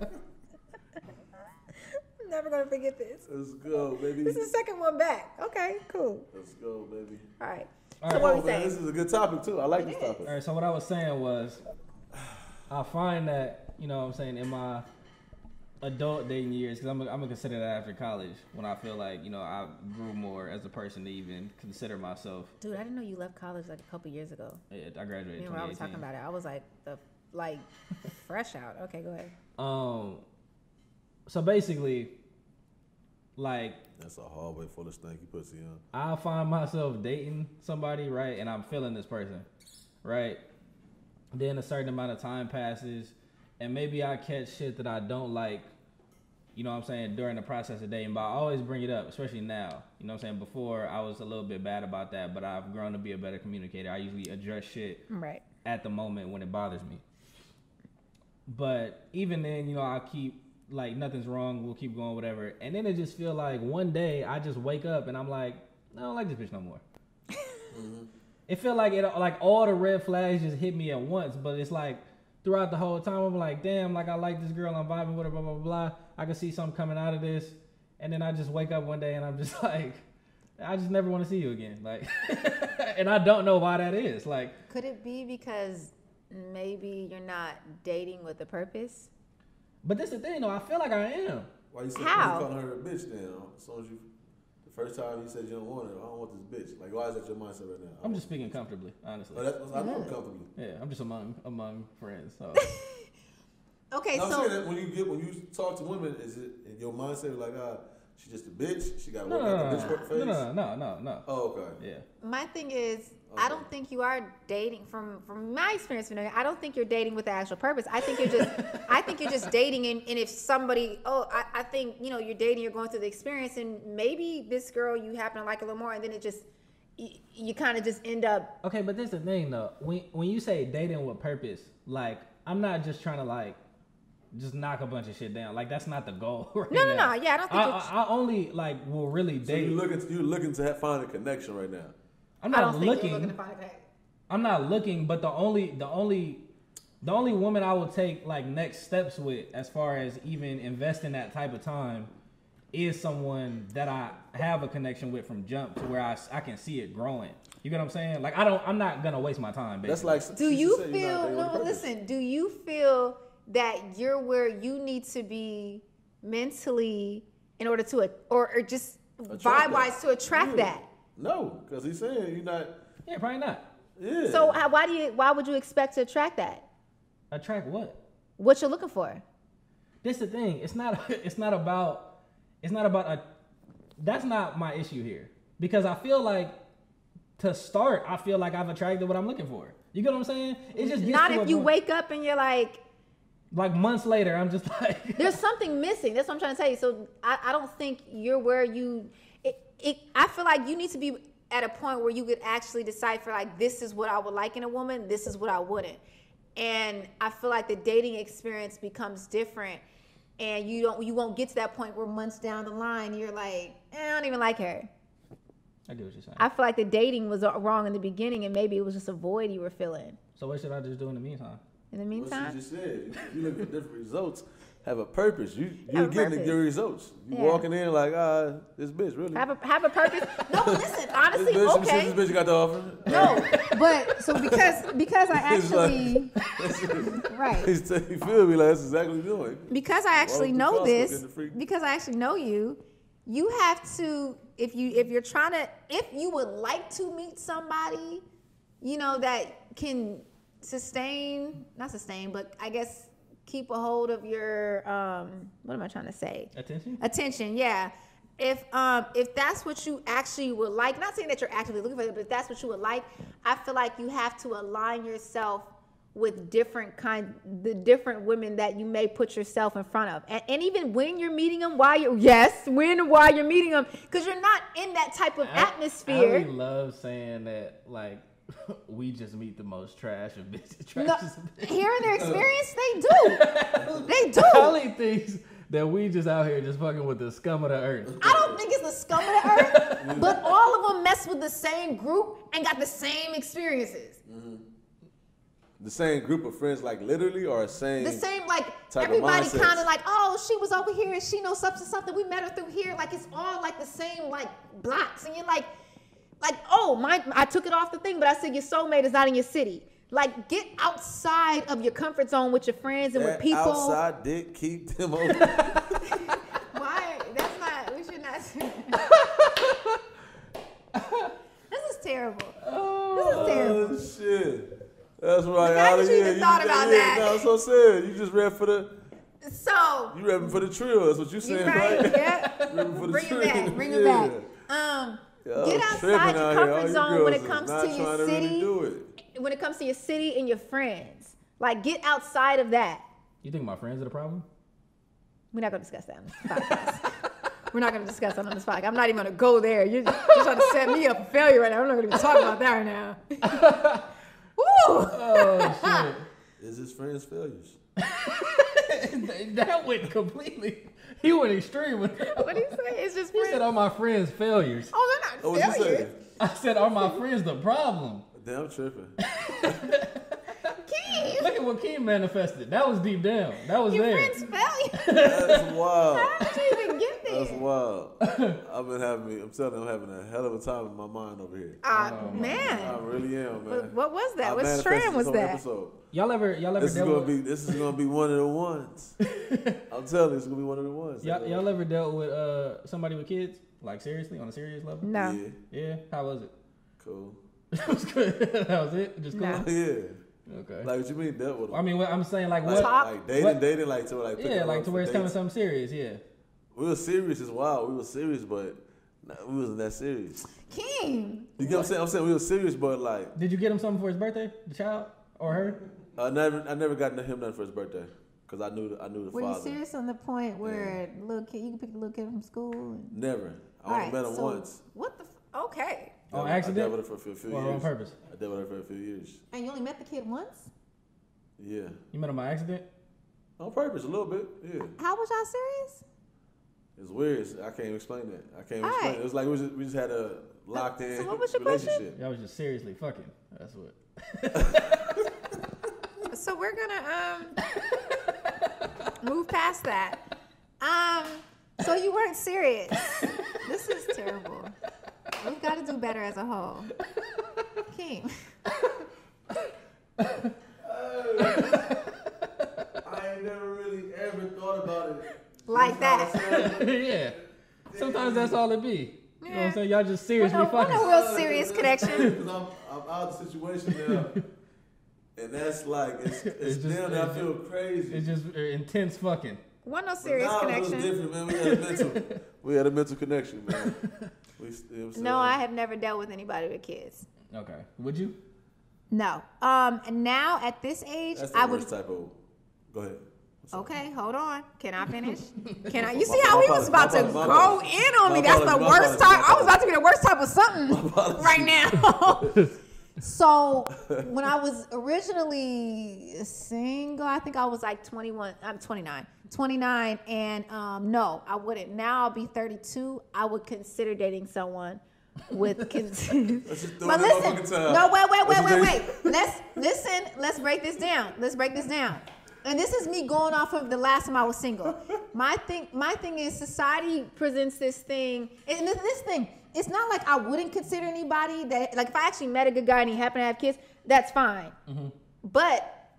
[SPEAKER 1] I'm never going to forget this.
[SPEAKER 3] Let's go, baby.
[SPEAKER 1] This is the second one back. Okay, cool.
[SPEAKER 3] Let's go, baby.
[SPEAKER 1] All right.
[SPEAKER 2] All
[SPEAKER 1] So
[SPEAKER 2] right.
[SPEAKER 1] what
[SPEAKER 3] Oh,
[SPEAKER 1] we
[SPEAKER 3] man, this
[SPEAKER 1] saying?
[SPEAKER 3] is a good topic too. I like this topic.
[SPEAKER 2] All right, so what I was saying was, I find that, what I'm saying, in my adult dating years, because I'm gonna consider that after college, when I feel like, I grew more as a person to even consider myself.
[SPEAKER 1] Dude, I didn't know you left college like a couple years ago.
[SPEAKER 2] I graduated in
[SPEAKER 1] Remember I was
[SPEAKER 2] 2018.
[SPEAKER 1] talking about it. I was like fresh out. Okay, go ahead.
[SPEAKER 2] So basically, like,
[SPEAKER 3] That's a hallway full of stanky pussy, huh?
[SPEAKER 2] I find myself dating somebody, right, and I'm feeling this person, right? Then a certain amount of time passes, and maybe I catch shit that I don't like, during the process of dating, but I always bring it up, especially now. Before I was a little bit bad about that, but I've grown to be a better communicator. I usually address shit
[SPEAKER 1] Right.
[SPEAKER 2] at the moment when it bothers me. But even then, I keep, like, nothing's wrong, we'll keep going, whatever. And then it just feel like one day I just wake up and I'm like, I don't like this bitch no more. It feel like all the red flags just hit me at once, but it's like throughout the whole time I'm like, damn, like I like this girl, I'm vibing with her, blah, blah, blah. I can see something coming out of this. And then I just wake up one day and I'm just like, I just never want to see you again. Like, and I don't know why that is. Like,
[SPEAKER 1] Could it be because maybe you're not dating with a purpose?
[SPEAKER 2] but this is the thing though, I feel like I am.
[SPEAKER 3] Why you said
[SPEAKER 1] How?
[SPEAKER 3] you calling her a bitch then? As soon as the first time you said you don't want her, I don't want this bitch. Like, why is that your mindset right now?
[SPEAKER 2] I'm just speaking comfortably, honestly.
[SPEAKER 3] Oh, that's I know comfortably.
[SPEAKER 2] Yeah, I'm just among friends. So
[SPEAKER 1] Okay,
[SPEAKER 3] I'm
[SPEAKER 1] so
[SPEAKER 3] saying that when you talk to women, is it in your mindset like, She just a bitch. She got to
[SPEAKER 2] No,
[SPEAKER 3] work out the bitch work phase.
[SPEAKER 2] no.
[SPEAKER 3] Oh, okay.
[SPEAKER 2] Yeah.
[SPEAKER 1] My thing is,
[SPEAKER 3] Okay.
[SPEAKER 1] I don't think you are dating from my experience. I don't think you're dating with the actual purpose. I think you're just dating, and if somebody, I think you're dating, you're going through the experience, and maybe this girl you happen to like a little more, and then it just you kind of just end up.
[SPEAKER 2] Okay, but this is the thing though. When you say dating with purpose, like I'm not just trying to like just knock a bunch of shit down. Like that's not the goal. Right
[SPEAKER 1] No.
[SPEAKER 2] now.
[SPEAKER 1] Yeah, I don't think.
[SPEAKER 2] I only like will really
[SPEAKER 3] So
[SPEAKER 2] date.
[SPEAKER 3] you're looking to find a connection right now.
[SPEAKER 2] I'm
[SPEAKER 1] I
[SPEAKER 2] not
[SPEAKER 1] don't think
[SPEAKER 2] looking.
[SPEAKER 1] you're looking to find a guy.
[SPEAKER 2] I'm not looking, but the only woman I will take like next steps with, as far as even investing that type of time, is someone that I have a connection with from jump, to where I can see it growing. You get what I'm saying? Like I'm not gonna waste my time. Basically.
[SPEAKER 3] That's like.
[SPEAKER 1] Do
[SPEAKER 3] she
[SPEAKER 1] you
[SPEAKER 3] said you're not
[SPEAKER 1] feel?
[SPEAKER 3] dating with
[SPEAKER 1] No,
[SPEAKER 3] purpose.
[SPEAKER 1] listen. Do you feel that you're where you need to be mentally in order to, or just
[SPEAKER 3] Attract
[SPEAKER 1] vibe wise
[SPEAKER 3] that.
[SPEAKER 1] to attract
[SPEAKER 3] Yeah.
[SPEAKER 1] that?
[SPEAKER 3] No, because he's saying you're not.
[SPEAKER 2] Yeah, probably not.
[SPEAKER 3] Yeah.
[SPEAKER 1] So why would you expect to attract that?
[SPEAKER 2] Attract what?
[SPEAKER 1] What you're looking for?
[SPEAKER 2] This is the thing. It's not about that's not my issue here. Because I feel like to start, I feel like I've attracted what I'm looking for. You get what I'm saying? It just gets
[SPEAKER 1] Not
[SPEAKER 2] to
[SPEAKER 1] if
[SPEAKER 2] a
[SPEAKER 1] you
[SPEAKER 2] point-
[SPEAKER 1] wake up and you're like,
[SPEAKER 2] months later, I'm just like
[SPEAKER 1] there's something missing. That's what I'm trying to tell you. So I don't think you're where you. I feel like you need to be at a point where you could actually decipher like, this is what I would like in a woman, this is what I wouldn't. And I feel like the dating experience becomes different, and you won't get to that point where months down the line you're like, I don't even like her.
[SPEAKER 2] I get what you're saying.
[SPEAKER 1] I feel like the dating was wrong in the beginning, and maybe it was just a void you were feeling.
[SPEAKER 2] So what should I just do in the meantime?
[SPEAKER 1] In the
[SPEAKER 3] What
[SPEAKER 1] meantime,
[SPEAKER 3] she just said. You look for different results. Have a purpose. You're
[SPEAKER 1] Have a
[SPEAKER 3] getting
[SPEAKER 1] purpose.
[SPEAKER 3] your results. You
[SPEAKER 1] Yeah.
[SPEAKER 3] walking in like, this bitch really.
[SPEAKER 1] have a purpose. No, listen,
[SPEAKER 3] This
[SPEAKER 1] honestly,
[SPEAKER 3] bitch, let me see
[SPEAKER 1] okay.
[SPEAKER 3] what this bitch got to offer.
[SPEAKER 1] No, but so because I
[SPEAKER 3] It's like-
[SPEAKER 1] actually right.
[SPEAKER 3] You feel me? Like that's exactly what you're doing.
[SPEAKER 1] Because I actually
[SPEAKER 3] Why
[SPEAKER 1] know
[SPEAKER 3] don't you
[SPEAKER 1] this,
[SPEAKER 3] get the free-
[SPEAKER 1] because I actually know you, you have to, if you're trying to, if you would like to meet somebody, that can not sustain, but I guess keep a hold of your, what am I trying to say? Attention, yeah. If that's what you actually would like, not saying that you're actively looking for it, but if that's what you would like, I feel like you have to align yourself with the different women that you may put yourself in front of. And even when you're meeting them, while you're meeting them, because you're not in that type of
[SPEAKER 2] I
[SPEAKER 1] atmosphere.
[SPEAKER 2] really love saying that, like, we just meet the most trash of bitches.
[SPEAKER 1] No, hearing their experience, they do. They do.
[SPEAKER 2] Holly thinks that we just out here just fucking with the scum of the earth.
[SPEAKER 1] I don't think it's the scum of the earth, but all of them mess with the same group and got the same experiences.
[SPEAKER 3] The same group of friends, like literally, or same.
[SPEAKER 1] The same, like,
[SPEAKER 3] type of
[SPEAKER 1] everybody
[SPEAKER 3] mindsets.
[SPEAKER 1] kind of like, oh, she was over here and she knows something. We met her through here. Like, it's all like the same, like, blocks. And you're like, oh, I took it off the thing, but I said your soulmate is not in your city. Like, get outside of your comfort zone with your friends and with
[SPEAKER 3] That
[SPEAKER 1] people.
[SPEAKER 3] outside dick keep them open.
[SPEAKER 1] Why? That's not, we should not say This is terrible. This is terrible.
[SPEAKER 3] Oh shit. That's right.
[SPEAKER 1] The fact that you
[SPEAKER 3] Yeah,
[SPEAKER 1] even thought about that.
[SPEAKER 3] No, so sad. You just read for the.
[SPEAKER 1] So,
[SPEAKER 3] You repping for the trio. That's what you
[SPEAKER 1] you
[SPEAKER 3] saying,
[SPEAKER 1] right?
[SPEAKER 3] right?
[SPEAKER 1] Yeah.
[SPEAKER 3] Repping for the
[SPEAKER 1] Bring
[SPEAKER 3] trio.
[SPEAKER 1] it back. Bring it
[SPEAKER 3] Yeah.
[SPEAKER 1] back.
[SPEAKER 3] Y'all
[SPEAKER 1] Get
[SPEAKER 3] tripping
[SPEAKER 1] outside your
[SPEAKER 3] out here. All
[SPEAKER 1] comfort
[SPEAKER 3] you
[SPEAKER 1] zone when
[SPEAKER 3] girls
[SPEAKER 1] it
[SPEAKER 3] is
[SPEAKER 1] comes
[SPEAKER 3] not
[SPEAKER 1] to
[SPEAKER 3] trying
[SPEAKER 1] your
[SPEAKER 3] to really
[SPEAKER 1] city.
[SPEAKER 3] do it.
[SPEAKER 1] When it comes to your city and your friends. Like, get outside of that.
[SPEAKER 2] You think my friends are the problem?
[SPEAKER 1] We're not going to discuss that on this podcast. We're not going to discuss that on this podcast. I'm not even going to go there. You're trying to set me up for failure right now. I'm not going to even talk about that right now. Woo!
[SPEAKER 2] Oh shit.
[SPEAKER 3] Is his friends failures?
[SPEAKER 2] That went completely. He went extreme with that.
[SPEAKER 1] What did he say? It's just
[SPEAKER 2] He
[SPEAKER 1] friends.
[SPEAKER 2] said, "Are my friends failures?"
[SPEAKER 1] Oh, they're
[SPEAKER 3] Oh,
[SPEAKER 1] not
[SPEAKER 3] what you say?
[SPEAKER 1] failures.
[SPEAKER 2] I said, "Are my friends the problem?"
[SPEAKER 3] Damn tripping.
[SPEAKER 1] Keith,
[SPEAKER 2] Look at what Keem manifested. That was deep down. That was
[SPEAKER 1] your
[SPEAKER 2] there.
[SPEAKER 1] friends failures.
[SPEAKER 3] That's wild.
[SPEAKER 1] How did you even get there?
[SPEAKER 3] That's wild. I'm telling you, I'm having a hell of a time in my mind over here. I
[SPEAKER 1] Man.
[SPEAKER 3] really am, man.
[SPEAKER 1] What was that?
[SPEAKER 3] I
[SPEAKER 1] What
[SPEAKER 3] manifested
[SPEAKER 1] strand was
[SPEAKER 3] this whole
[SPEAKER 1] that?
[SPEAKER 3] episode.
[SPEAKER 2] Y'all ever
[SPEAKER 3] This is gonna be one of the ones. I'm telling you, it's gonna be one of the ones.
[SPEAKER 2] y'all ever dealt with somebody with kids? Like seriously, on a serious level?
[SPEAKER 1] No.
[SPEAKER 3] Yeah,
[SPEAKER 2] Yeah. How was it?
[SPEAKER 3] cool.
[SPEAKER 2] It was good. That was it. Just cool.
[SPEAKER 1] No.
[SPEAKER 3] Yeah.
[SPEAKER 2] Okay.
[SPEAKER 3] Like what you mean dealt with them?
[SPEAKER 2] I mean, I'm saying like
[SPEAKER 3] like,
[SPEAKER 2] what?
[SPEAKER 1] Top-
[SPEAKER 3] like dating,
[SPEAKER 2] what-
[SPEAKER 3] dating, like to like. pick
[SPEAKER 2] Yeah,
[SPEAKER 3] them
[SPEAKER 2] like
[SPEAKER 3] up
[SPEAKER 2] to
[SPEAKER 3] for
[SPEAKER 2] where it's coming
[SPEAKER 3] dates.
[SPEAKER 2] something serious. Yeah.
[SPEAKER 3] We were serious as wild. We were serious, but we wasn't that serious.
[SPEAKER 1] King.
[SPEAKER 3] You get what I'm saying? I'm saying we were serious, but like.
[SPEAKER 2] Did you get him something for his birthday, the child or her?
[SPEAKER 3] I never got him nothing for his birthday because I knew the
[SPEAKER 1] Were
[SPEAKER 3] father.
[SPEAKER 1] you serious on the point where little kid, you can pick the little kid from school? And...
[SPEAKER 3] Never. I only met him once.
[SPEAKER 1] What the? Okay.
[SPEAKER 2] On accident?
[SPEAKER 3] I dealt with her for a few years.
[SPEAKER 2] Or on purpose?
[SPEAKER 3] I dealt with her for a few years.
[SPEAKER 1] And you only met the kid once?
[SPEAKER 3] Yeah.
[SPEAKER 2] You met him by accident?
[SPEAKER 3] On purpose, a little bit. Yeah.
[SPEAKER 1] How was y'all serious?
[SPEAKER 3] It's weird. I can't even explain that. I can't even explain it. It was like we just had a locked in
[SPEAKER 1] So what was your
[SPEAKER 3] relationship.
[SPEAKER 2] Y'all was just seriously fucking. That's what.
[SPEAKER 1] So we're gonna move past that. So you weren't serious. This is terrible. We've got to do better as a whole. King.
[SPEAKER 3] I ain't never really ever thought about it
[SPEAKER 1] Like that.
[SPEAKER 2] Yeah. Sometimes that's all it be. You know what I'm saying? Y'all just seriously
[SPEAKER 1] What
[SPEAKER 2] fucking.
[SPEAKER 1] a real serious connection.
[SPEAKER 3] Because I'm out of the situation now. And that's like, it's
[SPEAKER 2] just-
[SPEAKER 3] damn, I feel crazy.
[SPEAKER 2] It's just intense fucking.
[SPEAKER 1] What no
[SPEAKER 3] But
[SPEAKER 1] serious
[SPEAKER 3] nah,
[SPEAKER 1] connection.
[SPEAKER 3] It was different, man. We had a mental connection, man.
[SPEAKER 1] No, I have never dealt with anybody with kids.
[SPEAKER 2] Okay. Would you?
[SPEAKER 1] No. And now at this age,
[SPEAKER 3] That's the
[SPEAKER 1] I
[SPEAKER 3] worst
[SPEAKER 1] would.
[SPEAKER 3] type of. Go ahead.
[SPEAKER 1] Okay, hold on. Can I finish? Can I? You see how he was about to
[SPEAKER 3] my
[SPEAKER 1] go
[SPEAKER 3] apologies.
[SPEAKER 1] in on me?
[SPEAKER 3] My
[SPEAKER 1] That's the
[SPEAKER 3] apologies, my
[SPEAKER 1] worst
[SPEAKER 3] apologies,
[SPEAKER 1] type.
[SPEAKER 3] my
[SPEAKER 1] I was about to be the worst type of something
[SPEAKER 3] apologies.
[SPEAKER 1] right now. So when I was originally single, I think I was like 21. I'm 29. 29, and no, I wouldn't. Now I'll be 32. I would consider dating someone with kids. But listen, no, wait. Let's break this down. And this is me going off of the last time I was single. My thing is society presents this thing, and this thing. It's not like I wouldn't consider anybody that, like, if I actually met a good guy and he happened to have kids, that's fine. Mm-hmm. But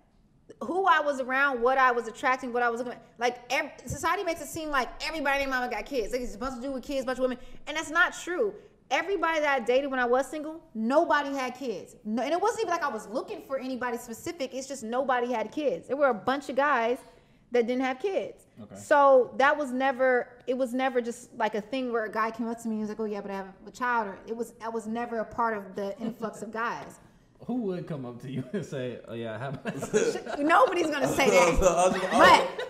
[SPEAKER 1] who I was around, what I was attracting, what I was looking at, like, society makes it seem like everybody and mama got kids. Like, it's supposed to do with kids, a bunch of women, and that's not true. Everybody that I dated when I was single, nobody had kids. No, and it wasn't even like I was looking for anybody specific. It's just nobody had kids. There were a bunch of guys that didn't have kids. Okay. So it was never just like a thing where a guy came up to me and was like, oh yeah, but I have a child. Or I was never a part of the influx of guys.
[SPEAKER 2] Who would come up to you and say, oh yeah, I have
[SPEAKER 1] Nobody's going to say that.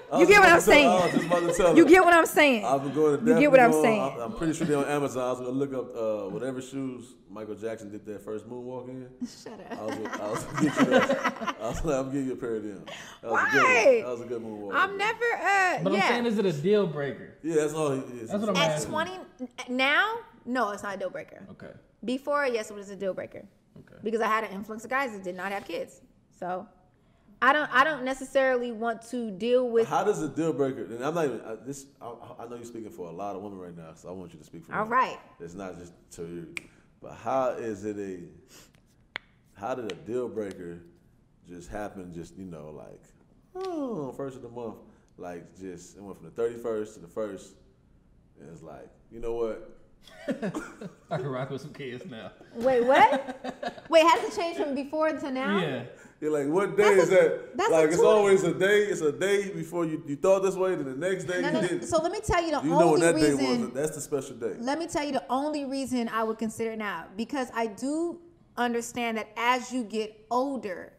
[SPEAKER 1] But you get what I'm saying. You get what I'm saying.
[SPEAKER 3] I've been going to
[SPEAKER 1] You get what I'm saying.
[SPEAKER 3] I'm pretty sure they're on Amazon. I was going to look up whatever shoes Michael Jackson did that first moonwalk in.
[SPEAKER 1] Shut up.
[SPEAKER 3] I was going to get you that. I was like, I'm going to give you a pair of them.
[SPEAKER 1] Why?
[SPEAKER 3] That was a good moonwalk.
[SPEAKER 1] I'm never,
[SPEAKER 2] But I'm saying, is it a deal breaker?
[SPEAKER 3] Yeah, that's all he is.
[SPEAKER 2] That's what I'm
[SPEAKER 1] At
[SPEAKER 2] asking.
[SPEAKER 1] 20, now, no, it's not a deal breaker.
[SPEAKER 2] Okay.
[SPEAKER 1] Before, yes, it was a deal breaker.
[SPEAKER 2] Okay.
[SPEAKER 1] Because I had an influx of guys that did not have kids. So I don't necessarily want to deal with.
[SPEAKER 3] How does a deal breaker? And I'm not even I know you're speaking for a lot of women right now, so I want you to speak for.
[SPEAKER 1] All
[SPEAKER 3] me.
[SPEAKER 1] right.
[SPEAKER 3] It's not just to you, but how did a deal breaker just happen? Just like first of the month, like just it went from the 31st to the 1st, and it's like, you know what?
[SPEAKER 2] I can rock with some kids now.
[SPEAKER 1] Wait, what? Wait, has it changed from before to now?
[SPEAKER 2] Yeah.
[SPEAKER 3] You're like, what day is that?
[SPEAKER 1] That's
[SPEAKER 3] like,
[SPEAKER 1] a
[SPEAKER 3] it's
[SPEAKER 1] tool.
[SPEAKER 3] always a day. It's a day before you thought this way, then the next day
[SPEAKER 1] No,
[SPEAKER 3] you didn't.
[SPEAKER 1] So let me tell you the
[SPEAKER 3] You know when
[SPEAKER 1] only
[SPEAKER 3] that day
[SPEAKER 1] reason.
[SPEAKER 3] was. That's the special day.
[SPEAKER 1] Let me tell you the only reason I would consider it now, because I do understand that as you get older,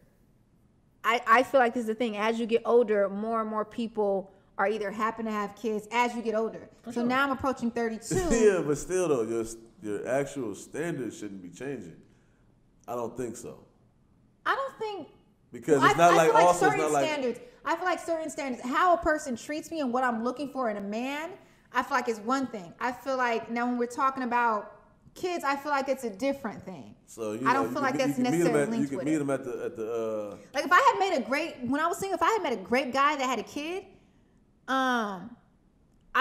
[SPEAKER 1] I feel like this is the thing. As you get older, more and more people are either happen to have kids as you get older. So now I'm approaching 32.
[SPEAKER 3] Yeah, but still though, your actual standards shouldn't be changing. I don't think so.
[SPEAKER 1] I don't think.
[SPEAKER 3] Because
[SPEAKER 1] Well,
[SPEAKER 3] it's not
[SPEAKER 1] I
[SPEAKER 3] like
[SPEAKER 1] feel like
[SPEAKER 3] also it's
[SPEAKER 1] certain
[SPEAKER 3] not like
[SPEAKER 1] standards. I feel like certain standards, how a person treats me and what I'm looking for in a man, I feel like is one thing. I feel like now when we're talking about kids, I feel like it's a different thing.
[SPEAKER 3] So
[SPEAKER 1] I don't feel like that's necessarily linked
[SPEAKER 3] you
[SPEAKER 1] with
[SPEAKER 3] can meet
[SPEAKER 1] it.
[SPEAKER 3] them at the
[SPEAKER 1] Like if I had made when I was single, if I had met a great guy that had a kid, I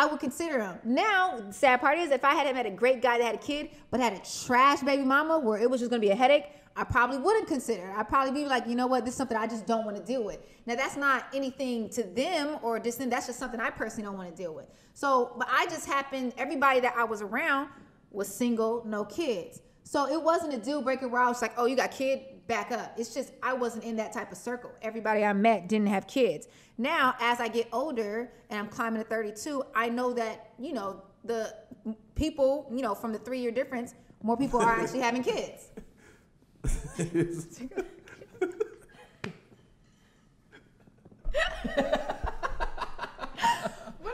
[SPEAKER 1] would consider him. Now, the sad part is if I had met a great guy that had a kid, but had a trash baby mama where it was just gonna be a headache, I probably wouldn't consider it. I'd probably be like, you know what, this is something I just don't want to deal with. Now, that's not anything to them or distant. That's just something I personally don't want to deal with. So, but I just happened, everybody that I was around was single, no kids. So it wasn't a deal breaker where I was like, oh, you got kid, pick back up. It's just I wasn't in that type of circle. Everybody I met didn't have kids. Now, as I get older and I'm climbing to 32, I know that, you know, the people, you know, from the 3-year difference, more people are actually having kids. What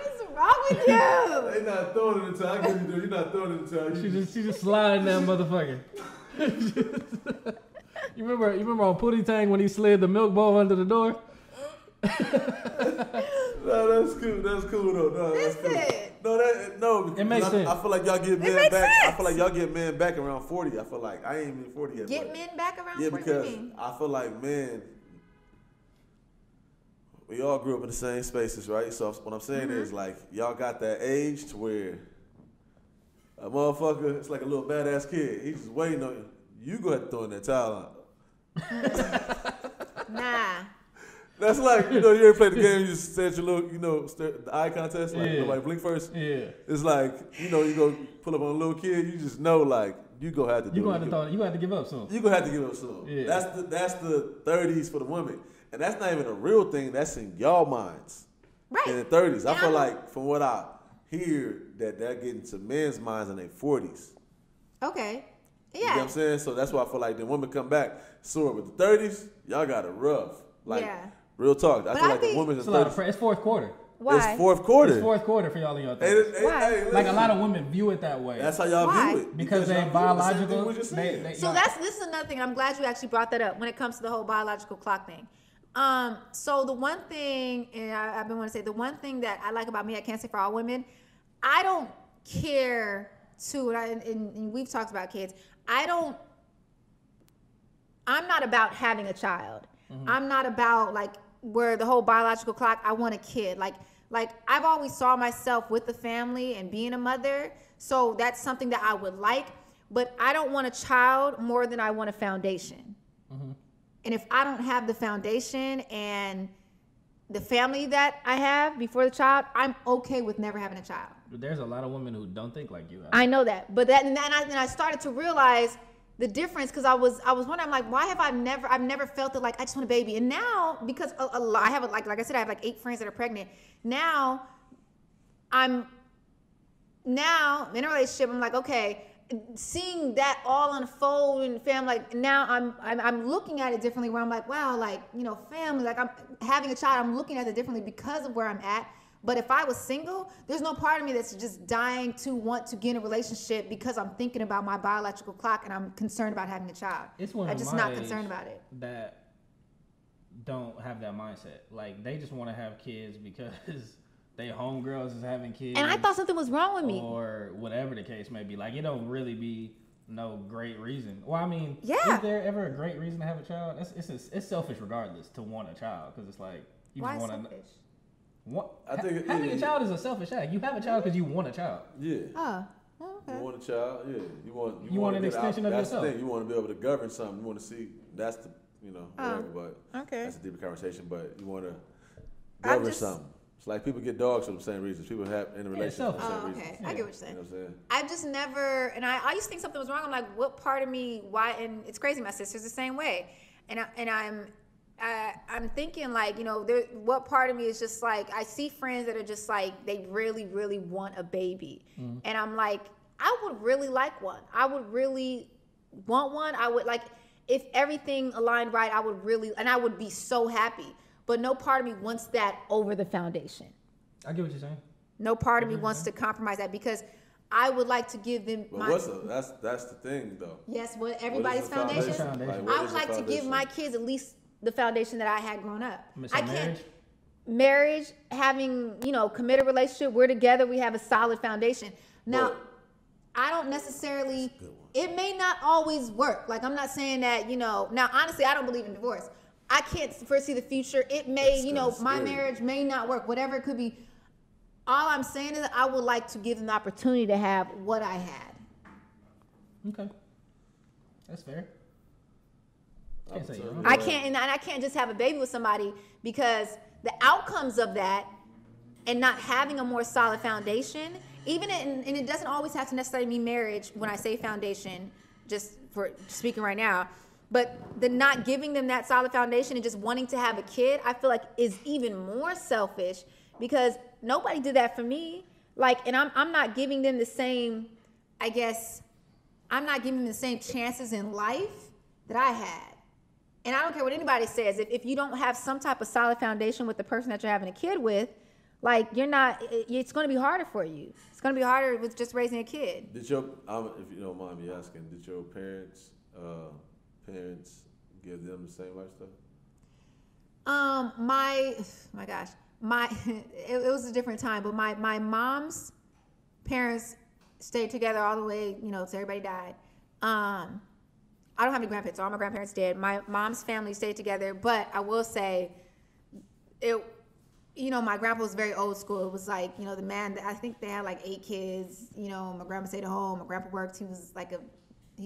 [SPEAKER 1] is wrong with you?
[SPEAKER 3] They not throwing it until I give you. You're not throwing it until you.
[SPEAKER 2] She just sliding that motherfucker. You remember on Pootie Tang when he slid the milk bowl under the door?
[SPEAKER 3] No, that's cool. That's cool though. No, that's cool. No,
[SPEAKER 2] It makes sense.
[SPEAKER 3] I feel like y'all get men back. I feel like y'all get men back around 40. I feel like I ain't even 40 yet.
[SPEAKER 1] Get men back around 40?
[SPEAKER 3] Yeah, because I feel like men, we all grew up in the same spaces, right? So what I'm saying is like y'all got that age to where a motherfucker, it's like a little badass kid. He's just waiting on you. You go ahead and throw in that towel out.
[SPEAKER 1] Nah.
[SPEAKER 3] That's like, you know, you ever played the game, you just set your little, you know, the eye contest, like nobody blink first.
[SPEAKER 2] Yeah.
[SPEAKER 3] It's like, you know, you go pull up on a little kid, you just know, like, you gonna have to do
[SPEAKER 2] You
[SPEAKER 3] it.
[SPEAKER 2] gonna have to give up soon.
[SPEAKER 3] You gonna have to give up soon.
[SPEAKER 2] Yeah.
[SPEAKER 3] That's the 30s for the women. And that's not even a real thing, that's in y'all minds.
[SPEAKER 1] Right.
[SPEAKER 3] In the 30s. I feel like, from what I hear, that getting to men's minds in their 40s.
[SPEAKER 1] Okay. Yeah.
[SPEAKER 3] You know what I'm saying? So that's why I feel like the women come back sore. But the 30s, y'all got it rough. Like, real talk. I feel like the women's in the 30s.
[SPEAKER 2] It's fourth quarter.
[SPEAKER 1] Why?
[SPEAKER 3] It's fourth quarter.
[SPEAKER 2] It's fourth quarter for y'all in your 30s.
[SPEAKER 3] Hey,
[SPEAKER 2] Like a lot of women view it that way.
[SPEAKER 3] That's how y'all view it.
[SPEAKER 2] Because they
[SPEAKER 3] y'all
[SPEAKER 2] biological.
[SPEAKER 3] view the same thing we just
[SPEAKER 1] So this is another thing. I'm glad you actually brought that up when it comes to the whole biological clock thing. So the one thing, and I've been wanting to say, the one thing that I like about me, I can't say for all women, I don't care to, and we've talked about kids, I'm not about having a child. I'm not about like where the whole biological clock, I want a kid. Like I've always saw myself with the family and being a mother. So that's something that I would like, but I don't want a child more than I want a foundation. And if I don't have the foundation and the family that I have before the child, I'm okay with never having a child.
[SPEAKER 2] But there's a lot of women who don't think like you.
[SPEAKER 1] I know that, but and I started to realize the difference because I was wondering, I'm like, why have I've never felt it like I just want a baby, and now because I have like I said, I have like 8 friends that are pregnant. Now I'm in a relationship. I'm like, okay, seeing that all unfold and family, like now I'm looking at it differently. Where I'm like, wow, like you know, family, like I'm having a child. I'm looking at it differently because of where I'm at. But if I was single, there's no part of me that's just dying to want to get in a relationship because I'm thinking about my biological clock and I'm concerned about having a child. I'm just not concerned about it.
[SPEAKER 2] That don't have that mindset. Like they just want to have kids because they homegirls is having kids.
[SPEAKER 1] And I thought something was wrong with me.
[SPEAKER 2] Or whatever the case may be. Like it don't really be no great reason. Well, I mean, is there ever a great reason to have a child? It's selfish regardless to want a child because it's like you
[SPEAKER 1] Why
[SPEAKER 2] just want
[SPEAKER 1] selfish?
[SPEAKER 3] I think
[SPEAKER 2] having a child is a selfish act. You have a child because you want a child.
[SPEAKER 3] Yeah.
[SPEAKER 1] Oh, okay.
[SPEAKER 3] You want a child, yeah.
[SPEAKER 2] You want an extension of yourself.
[SPEAKER 3] That's the thing. You want to be able to govern something. You want to see. That's the whatever. But that's a deeper conversation. But you want to govern something. It's like people get dogs for the same reasons. People have in a relationship for the same reasons.
[SPEAKER 1] Okay. I get what you're saying.
[SPEAKER 3] You know what I'm saying?
[SPEAKER 1] I've just never, and I used to think something was wrong. I'm like, what part of me? Why? And it's crazy. My sister's the same way, and I'm thinking like, you know, what part of me is just like, I see friends that are just like, they really, really want a baby. And I'm like, I would really like one. I would really want one. I would like, if everything aligned right, I would be so happy. But no part of me wants that over the foundation.
[SPEAKER 2] I get what you're saying.
[SPEAKER 1] No part of me wants to compromise that because I would like to give them
[SPEAKER 3] that's the thing though.
[SPEAKER 1] Yes, everybody's foundation. I would like to give my kids at least the foundation that I had grown up. I can't marriage, having, you know, committed relationship, we're together, we have a solid foundation. Now, I don't necessarily, it may not always work. Like I'm not saying that, you know, now honestly, I don't believe in divorce. I can't foresee the future. It may, you know, my marriage may not work, whatever it could be. All I'm saying is that I would like to give them the opportunity to have what I had.
[SPEAKER 2] Okay. That's fair.
[SPEAKER 1] I can't just have a baby with somebody because the outcomes of that and not having a more solid foundation, and it doesn't always have to necessarily mean marriage when I say foundation, just for speaking right now, But the not giving them that solid foundation and just wanting to have a kid, I feel like is even more selfish because nobody did that for me. Like, and I'm not giving them the same, I guess, I'm not giving them the same chances in life that I had. And I don't care what anybody says. If you don't have some type of solid foundation with the person that you're having a kid with, like, you're not, it's going to be harder for you. It's going to be harder with just raising a kid.
[SPEAKER 3] Did your, if you don't mind me asking, did your parents give them the same lifestyle?
[SPEAKER 1] My gosh, it was a different time, but my mom's parents stayed together all the way, till everybody died. I don't have any grandparents. All my grandparents did. My mom's family stayed together, but I will say, my grandpa was very old school. It was like, the man, I think they had like 8 kids. My grandpa stayed at home. My grandpa worked. He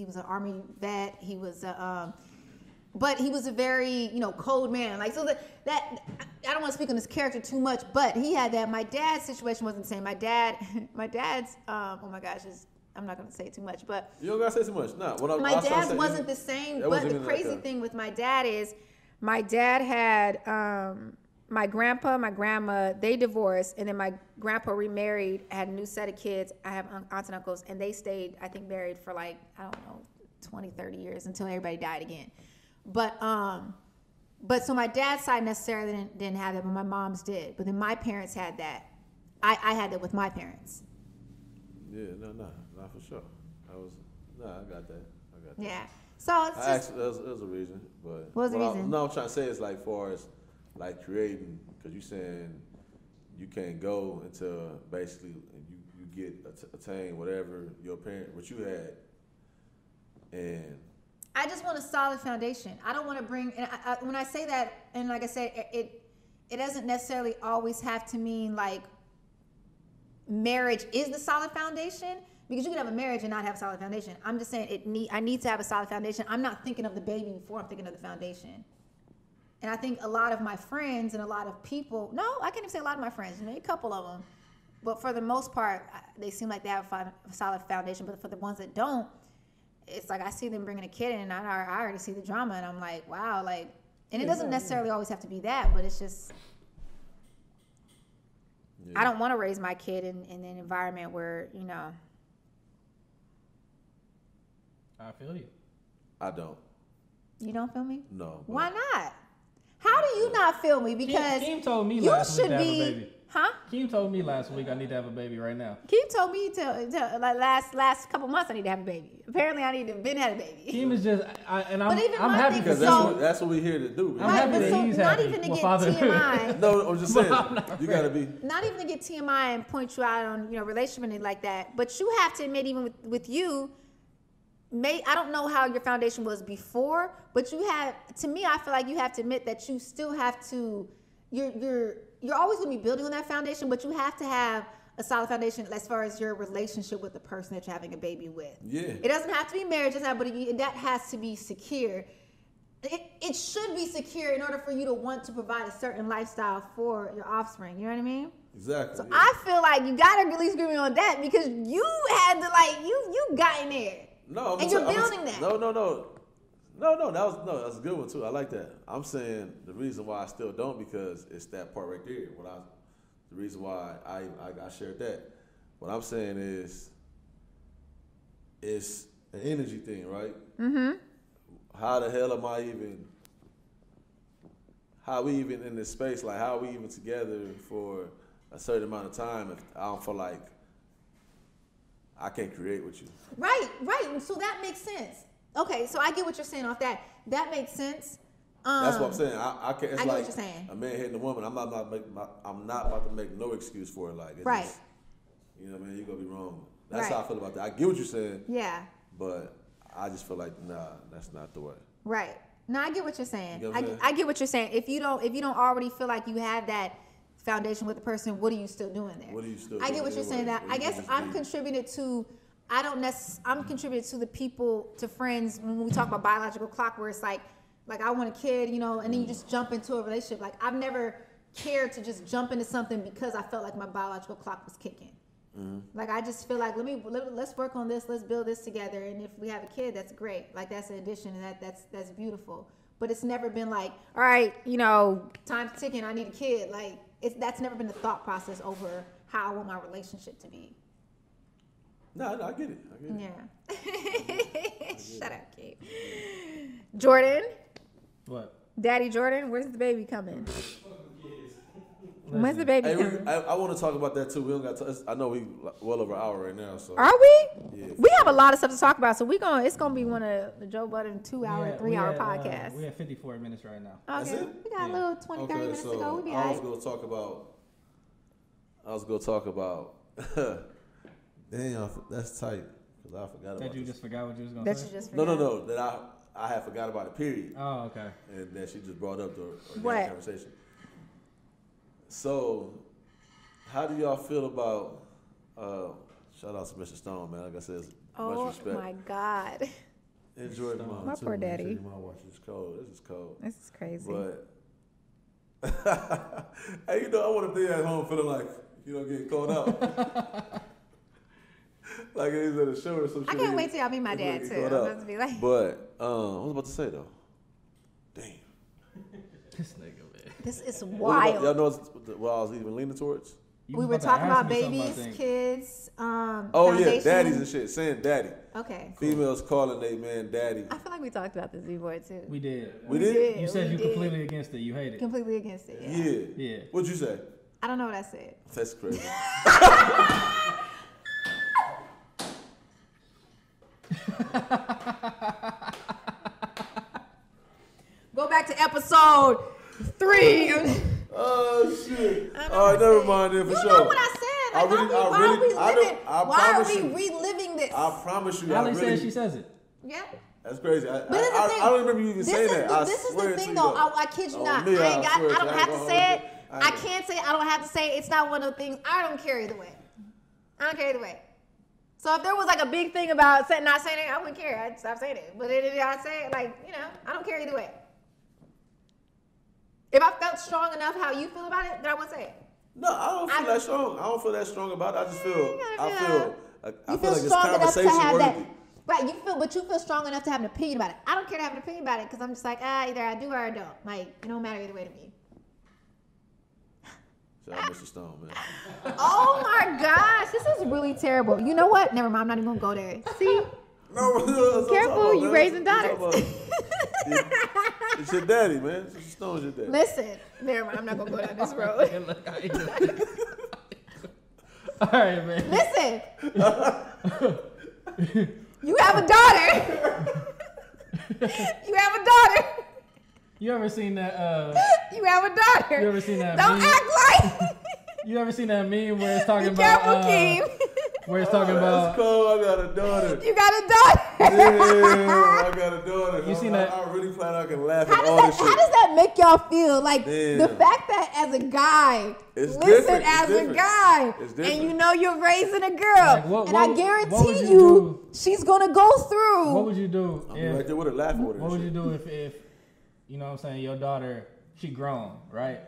[SPEAKER 1] was an army vet. He was but he was a very, cold man. Like, so that I don't want to speak on his character too much, but he had that. My dad's situation wasn't the same. My dad's, oh my gosh, I'm not going to say too much, but.
[SPEAKER 3] You don't got to say too much. No.
[SPEAKER 1] My dad's wasn't the same, but the crazy thing with my dad is my dad had, my grandpa, my grandma, they divorced, and then my grandpa remarried, had a new set of kids. I have aunts and uncles, and they stayed, I think, married for like, I don't know, 20, 30 years until everybody died again. But so my dad's side necessarily didn't have that, but my mom's did. But then my parents had that. I had that with my parents.
[SPEAKER 3] Yeah, not for sure. I got that.
[SPEAKER 1] Yeah. So it's just.
[SPEAKER 3] There's a reason, but.
[SPEAKER 1] What was the reason?
[SPEAKER 3] No, I'm trying to say is like far as like creating, because you saying you can't go until basically you get attain whatever what you had, and.
[SPEAKER 1] I just want a solid foundation. I don't want to bring, and when I say that, and like I said, it doesn't necessarily always have to mean like marriage is the solid foundation, because you can have a marriage and not have a solid foundation. I'm just saying I need to have a solid foundation. I'm not thinking of the baby before I'm thinking of the foundation. And I think a lot of my friends and a lot of people, no, I can't even say a lot of my friends, a couple of them, but for the most part, they seem like they have a solid foundation. But for the ones that don't, it's like I see them bringing a kid in, and I already see the drama, and I'm like, wow, like, and it doesn't necessarily always have to be that, but it's just, I don't want to raise my kid in an environment where,
[SPEAKER 2] I feel you.
[SPEAKER 3] I don't.
[SPEAKER 1] You don't feel me?
[SPEAKER 3] No.
[SPEAKER 1] Why not? How do you not feel me? Because
[SPEAKER 2] Keem told me
[SPEAKER 1] you
[SPEAKER 2] last week
[SPEAKER 1] should
[SPEAKER 2] to have
[SPEAKER 1] be,
[SPEAKER 2] a baby.
[SPEAKER 1] huh?
[SPEAKER 2] Keem told me last week I need to have a baby right now.
[SPEAKER 1] Keem told me to like last couple months I need to have a baby. Apparently I need to been had a baby.
[SPEAKER 2] Keem is just, I'm happy
[SPEAKER 3] because that's what we're here to do.
[SPEAKER 2] I'm happy that he's
[SPEAKER 1] not
[SPEAKER 2] happy.
[SPEAKER 1] even to
[SPEAKER 2] My
[SPEAKER 1] get
[SPEAKER 2] father.
[SPEAKER 1] TMI.
[SPEAKER 3] No, I'm just saying you gotta be.
[SPEAKER 1] Not even to get TMI and point you out on relationship and like that, but you have to admit, even with you. I don't know how your foundation was before, but you have. To me, I feel like you have to admit that you still have to. You're always going to be building on that foundation, but you have to have a solid foundation as far as your relationship with the person that you're having a baby with.
[SPEAKER 3] Yeah.
[SPEAKER 1] It doesn't have to be marriage, but that has to be secure. It should be secure in order for you to want to provide a certain lifestyle for your offspring. You know what I mean?
[SPEAKER 3] Exactly.
[SPEAKER 1] So I feel like you got to at least agree with me on that, because you had to you got in there.
[SPEAKER 3] No,
[SPEAKER 1] and you're building that.
[SPEAKER 3] No. That's a good one too. I like that. I'm saying the reason why I still don't, because it's that part right there. The reason why I shared that. What I'm saying is, it's an energy thing, right? Mm-hmm. How the hell am I even? How we even in this space? Like, how are we even together for a certain amount of time if I don't feel like I can't create with you?
[SPEAKER 1] Right. So that makes sense. Okay, so I get what you're saying off that. That makes sense.
[SPEAKER 3] That's what I'm saying. I can't. It's
[SPEAKER 1] I get
[SPEAKER 3] like
[SPEAKER 1] what you're saying.
[SPEAKER 3] A man hitting a woman. I'm not about to make no excuse for it. Like, it's
[SPEAKER 1] right.
[SPEAKER 3] Just, you're gonna be wrong. That's how I feel about that. I get what you're saying.
[SPEAKER 1] Yeah.
[SPEAKER 3] But I just feel like, nah, that's not the way.
[SPEAKER 1] Right. No, I get what you're saying.
[SPEAKER 3] You know what
[SPEAKER 1] I get what you're saying. If you don't already feel like you have that foundation with the person, what are you still doing there?
[SPEAKER 3] What are you still
[SPEAKER 1] I
[SPEAKER 3] doing?
[SPEAKER 1] get what you're saying. That I guess I'm contributed to. I'm contributed to the people, to friends, when we talk about biological clock, where it's like I want a kid, and then you just jump into a relationship. Like, I've never cared to just jump into something because I felt like my biological clock was kicking. Like I just feel like let's work on this. Let's build this together. And if we have a kid, that's great. Like that's an addition, and that's beautiful. But it's never been like, all right, time's ticking. I need a kid. Like that's never been the thought process over how I want my relationship to be.
[SPEAKER 3] No, I get it.
[SPEAKER 1] Yeah. Shut up, Kate. Jordan.
[SPEAKER 2] What?
[SPEAKER 1] Daddy Jordan, where's the baby coming? When's the baby coming?
[SPEAKER 3] I want to talk about that too. We don't got. I know we well over an hour right now. So
[SPEAKER 1] are we?
[SPEAKER 3] Yeah.
[SPEAKER 1] We have a lot of stuff to talk about. So it's gonna be one of the Joe Budden 2-hour, 3-hour podcasts.
[SPEAKER 2] We have 54 minutes right now.
[SPEAKER 1] Okay,
[SPEAKER 3] That's it?
[SPEAKER 1] we got a little 20, 30 minutes to go. We'll be all
[SPEAKER 3] I
[SPEAKER 1] right.
[SPEAKER 3] was gonna talk about. Damn, that's tight because I forgot about.
[SPEAKER 2] That you
[SPEAKER 3] this.
[SPEAKER 2] just forgot what you was gonna say?
[SPEAKER 1] You just
[SPEAKER 3] No. That I had forgot about it. Period.
[SPEAKER 2] Oh, okay.
[SPEAKER 3] And that she just brought up the
[SPEAKER 1] What?
[SPEAKER 3] conversation. So, how do y'all feel about? Shout out to Mr. Stone, man. Like I said, much respect.
[SPEAKER 1] Oh my God.
[SPEAKER 3] Enjoy the mom
[SPEAKER 1] My
[SPEAKER 3] too,
[SPEAKER 1] poor
[SPEAKER 3] man.
[SPEAKER 1] daddy.
[SPEAKER 3] My watch is cold. This is cold.
[SPEAKER 1] This is crazy.
[SPEAKER 3] But hey, I want to be at home feeling like getting called out. Like he's at a show or some shit.
[SPEAKER 1] I can't wait till y'all meet my dad too. I'm about to be like,
[SPEAKER 3] But what was I about to say though? Damn.
[SPEAKER 2] This nigga, man.
[SPEAKER 1] this is
[SPEAKER 3] What
[SPEAKER 1] wild.
[SPEAKER 3] y'all know what I was even leaning towards?
[SPEAKER 2] You
[SPEAKER 1] We
[SPEAKER 2] was
[SPEAKER 1] were talking
[SPEAKER 2] to ask
[SPEAKER 1] about
[SPEAKER 2] me something, I
[SPEAKER 1] babies,
[SPEAKER 2] think.
[SPEAKER 1] kids,
[SPEAKER 3] Oh
[SPEAKER 1] foundation.
[SPEAKER 3] yeah, daddies and shit. Saying daddy.
[SPEAKER 1] Okay.
[SPEAKER 3] Females calling they man daddy.
[SPEAKER 1] I feel like we talked about this before too.
[SPEAKER 2] We did.
[SPEAKER 3] We did?
[SPEAKER 2] You said
[SPEAKER 1] we
[SPEAKER 2] you
[SPEAKER 1] did.
[SPEAKER 2] completely against it. You hate it.
[SPEAKER 1] Completely against it. Yeah.
[SPEAKER 3] Yeah.
[SPEAKER 2] Yeah.
[SPEAKER 3] What'd you say?
[SPEAKER 1] I don't know what I said.
[SPEAKER 3] That's crazy.
[SPEAKER 1] Go back to episode 3.
[SPEAKER 3] Oh shit.
[SPEAKER 1] I know
[SPEAKER 3] All right,
[SPEAKER 1] what I
[SPEAKER 3] never
[SPEAKER 1] said.
[SPEAKER 3] mind then for
[SPEAKER 1] You
[SPEAKER 3] sure.
[SPEAKER 1] know what I said. Like, why are we reliving this?
[SPEAKER 3] I promise you.
[SPEAKER 2] Allie
[SPEAKER 3] I
[SPEAKER 2] says
[SPEAKER 3] really,
[SPEAKER 2] she says it.
[SPEAKER 1] Yeah.
[SPEAKER 3] That's crazy.
[SPEAKER 1] But this is the thing.
[SPEAKER 3] I don't remember you even saying that.
[SPEAKER 1] This is
[SPEAKER 3] swear
[SPEAKER 1] the
[SPEAKER 3] to
[SPEAKER 1] thing,
[SPEAKER 3] you,
[SPEAKER 1] though. I kid you
[SPEAKER 3] On
[SPEAKER 1] not.
[SPEAKER 3] me,
[SPEAKER 1] I
[SPEAKER 3] swear to
[SPEAKER 1] don't
[SPEAKER 3] you,
[SPEAKER 1] have to say it. I
[SPEAKER 3] ain't
[SPEAKER 1] can't say it. I don't have to say it. It's not one of the things. I don't care either way. I don't care either way. So if there was like a big thing about not saying it, I wouldn't care. I'd stop saying it. But if I say it, I don't care either way. If I felt strong enough how you feel about it, then I wouldn't say it.
[SPEAKER 3] No, I don't feel that strong. I don't feel that strong about it. I just feel.
[SPEAKER 1] You
[SPEAKER 3] I
[SPEAKER 1] feel
[SPEAKER 3] feel like it's
[SPEAKER 1] strong enough to
[SPEAKER 3] conversation
[SPEAKER 1] have
[SPEAKER 3] worthy.
[SPEAKER 1] that. Right, but you feel strong enough to have an opinion about it. I don't care to have an opinion about it because I'm just like, either I do or I don't. Like, it don't matter either way to me.
[SPEAKER 3] Shout out Mr. Stone, man.
[SPEAKER 1] Oh my gosh, this is really terrible. You know what? Never mind, I'm not even gonna go there. See?
[SPEAKER 3] No,
[SPEAKER 1] Careful, you raising daughters.
[SPEAKER 3] It's your daddy, man. Mr. Stone's your daddy.
[SPEAKER 1] Listen, never mind, I'm not gonna go down this road.
[SPEAKER 2] All right, man.
[SPEAKER 1] Listen, you have a daughter. You have a daughter.
[SPEAKER 2] You ever seen that?
[SPEAKER 1] You have a daughter.
[SPEAKER 2] You ever seen that
[SPEAKER 1] Don't
[SPEAKER 2] meme?
[SPEAKER 1] act like.
[SPEAKER 2] You ever seen that meme where it's talking
[SPEAKER 1] Be
[SPEAKER 2] about?
[SPEAKER 1] careful, Keem.
[SPEAKER 2] Where it's talking
[SPEAKER 3] That's
[SPEAKER 2] about?
[SPEAKER 3] cool. I got a daughter.
[SPEAKER 1] You got a daughter.
[SPEAKER 3] Damn, I got a daughter.
[SPEAKER 2] You seen that?
[SPEAKER 3] I really plan I can laugh
[SPEAKER 1] How
[SPEAKER 3] at all
[SPEAKER 1] does
[SPEAKER 3] this
[SPEAKER 1] that,
[SPEAKER 3] shit.
[SPEAKER 1] how does that make y'all feel? Like
[SPEAKER 3] Damn.
[SPEAKER 1] the fact that as a guy,
[SPEAKER 3] It's
[SPEAKER 1] listen
[SPEAKER 3] different. It's
[SPEAKER 1] as a
[SPEAKER 3] different.
[SPEAKER 1] guy,
[SPEAKER 3] It's
[SPEAKER 1] and
[SPEAKER 3] different.
[SPEAKER 1] you know you're raising a girl,
[SPEAKER 2] Like, what
[SPEAKER 1] and I
[SPEAKER 2] would
[SPEAKER 1] guarantee
[SPEAKER 2] you
[SPEAKER 1] you,
[SPEAKER 2] do?
[SPEAKER 1] she's gonna go through.
[SPEAKER 2] What would you do
[SPEAKER 3] I'm
[SPEAKER 2] if?
[SPEAKER 3] right there with her, laughing with her.
[SPEAKER 2] What would
[SPEAKER 3] and
[SPEAKER 2] you
[SPEAKER 3] shit.
[SPEAKER 2] do if you know what I'm saying, your daughter, she grown, right?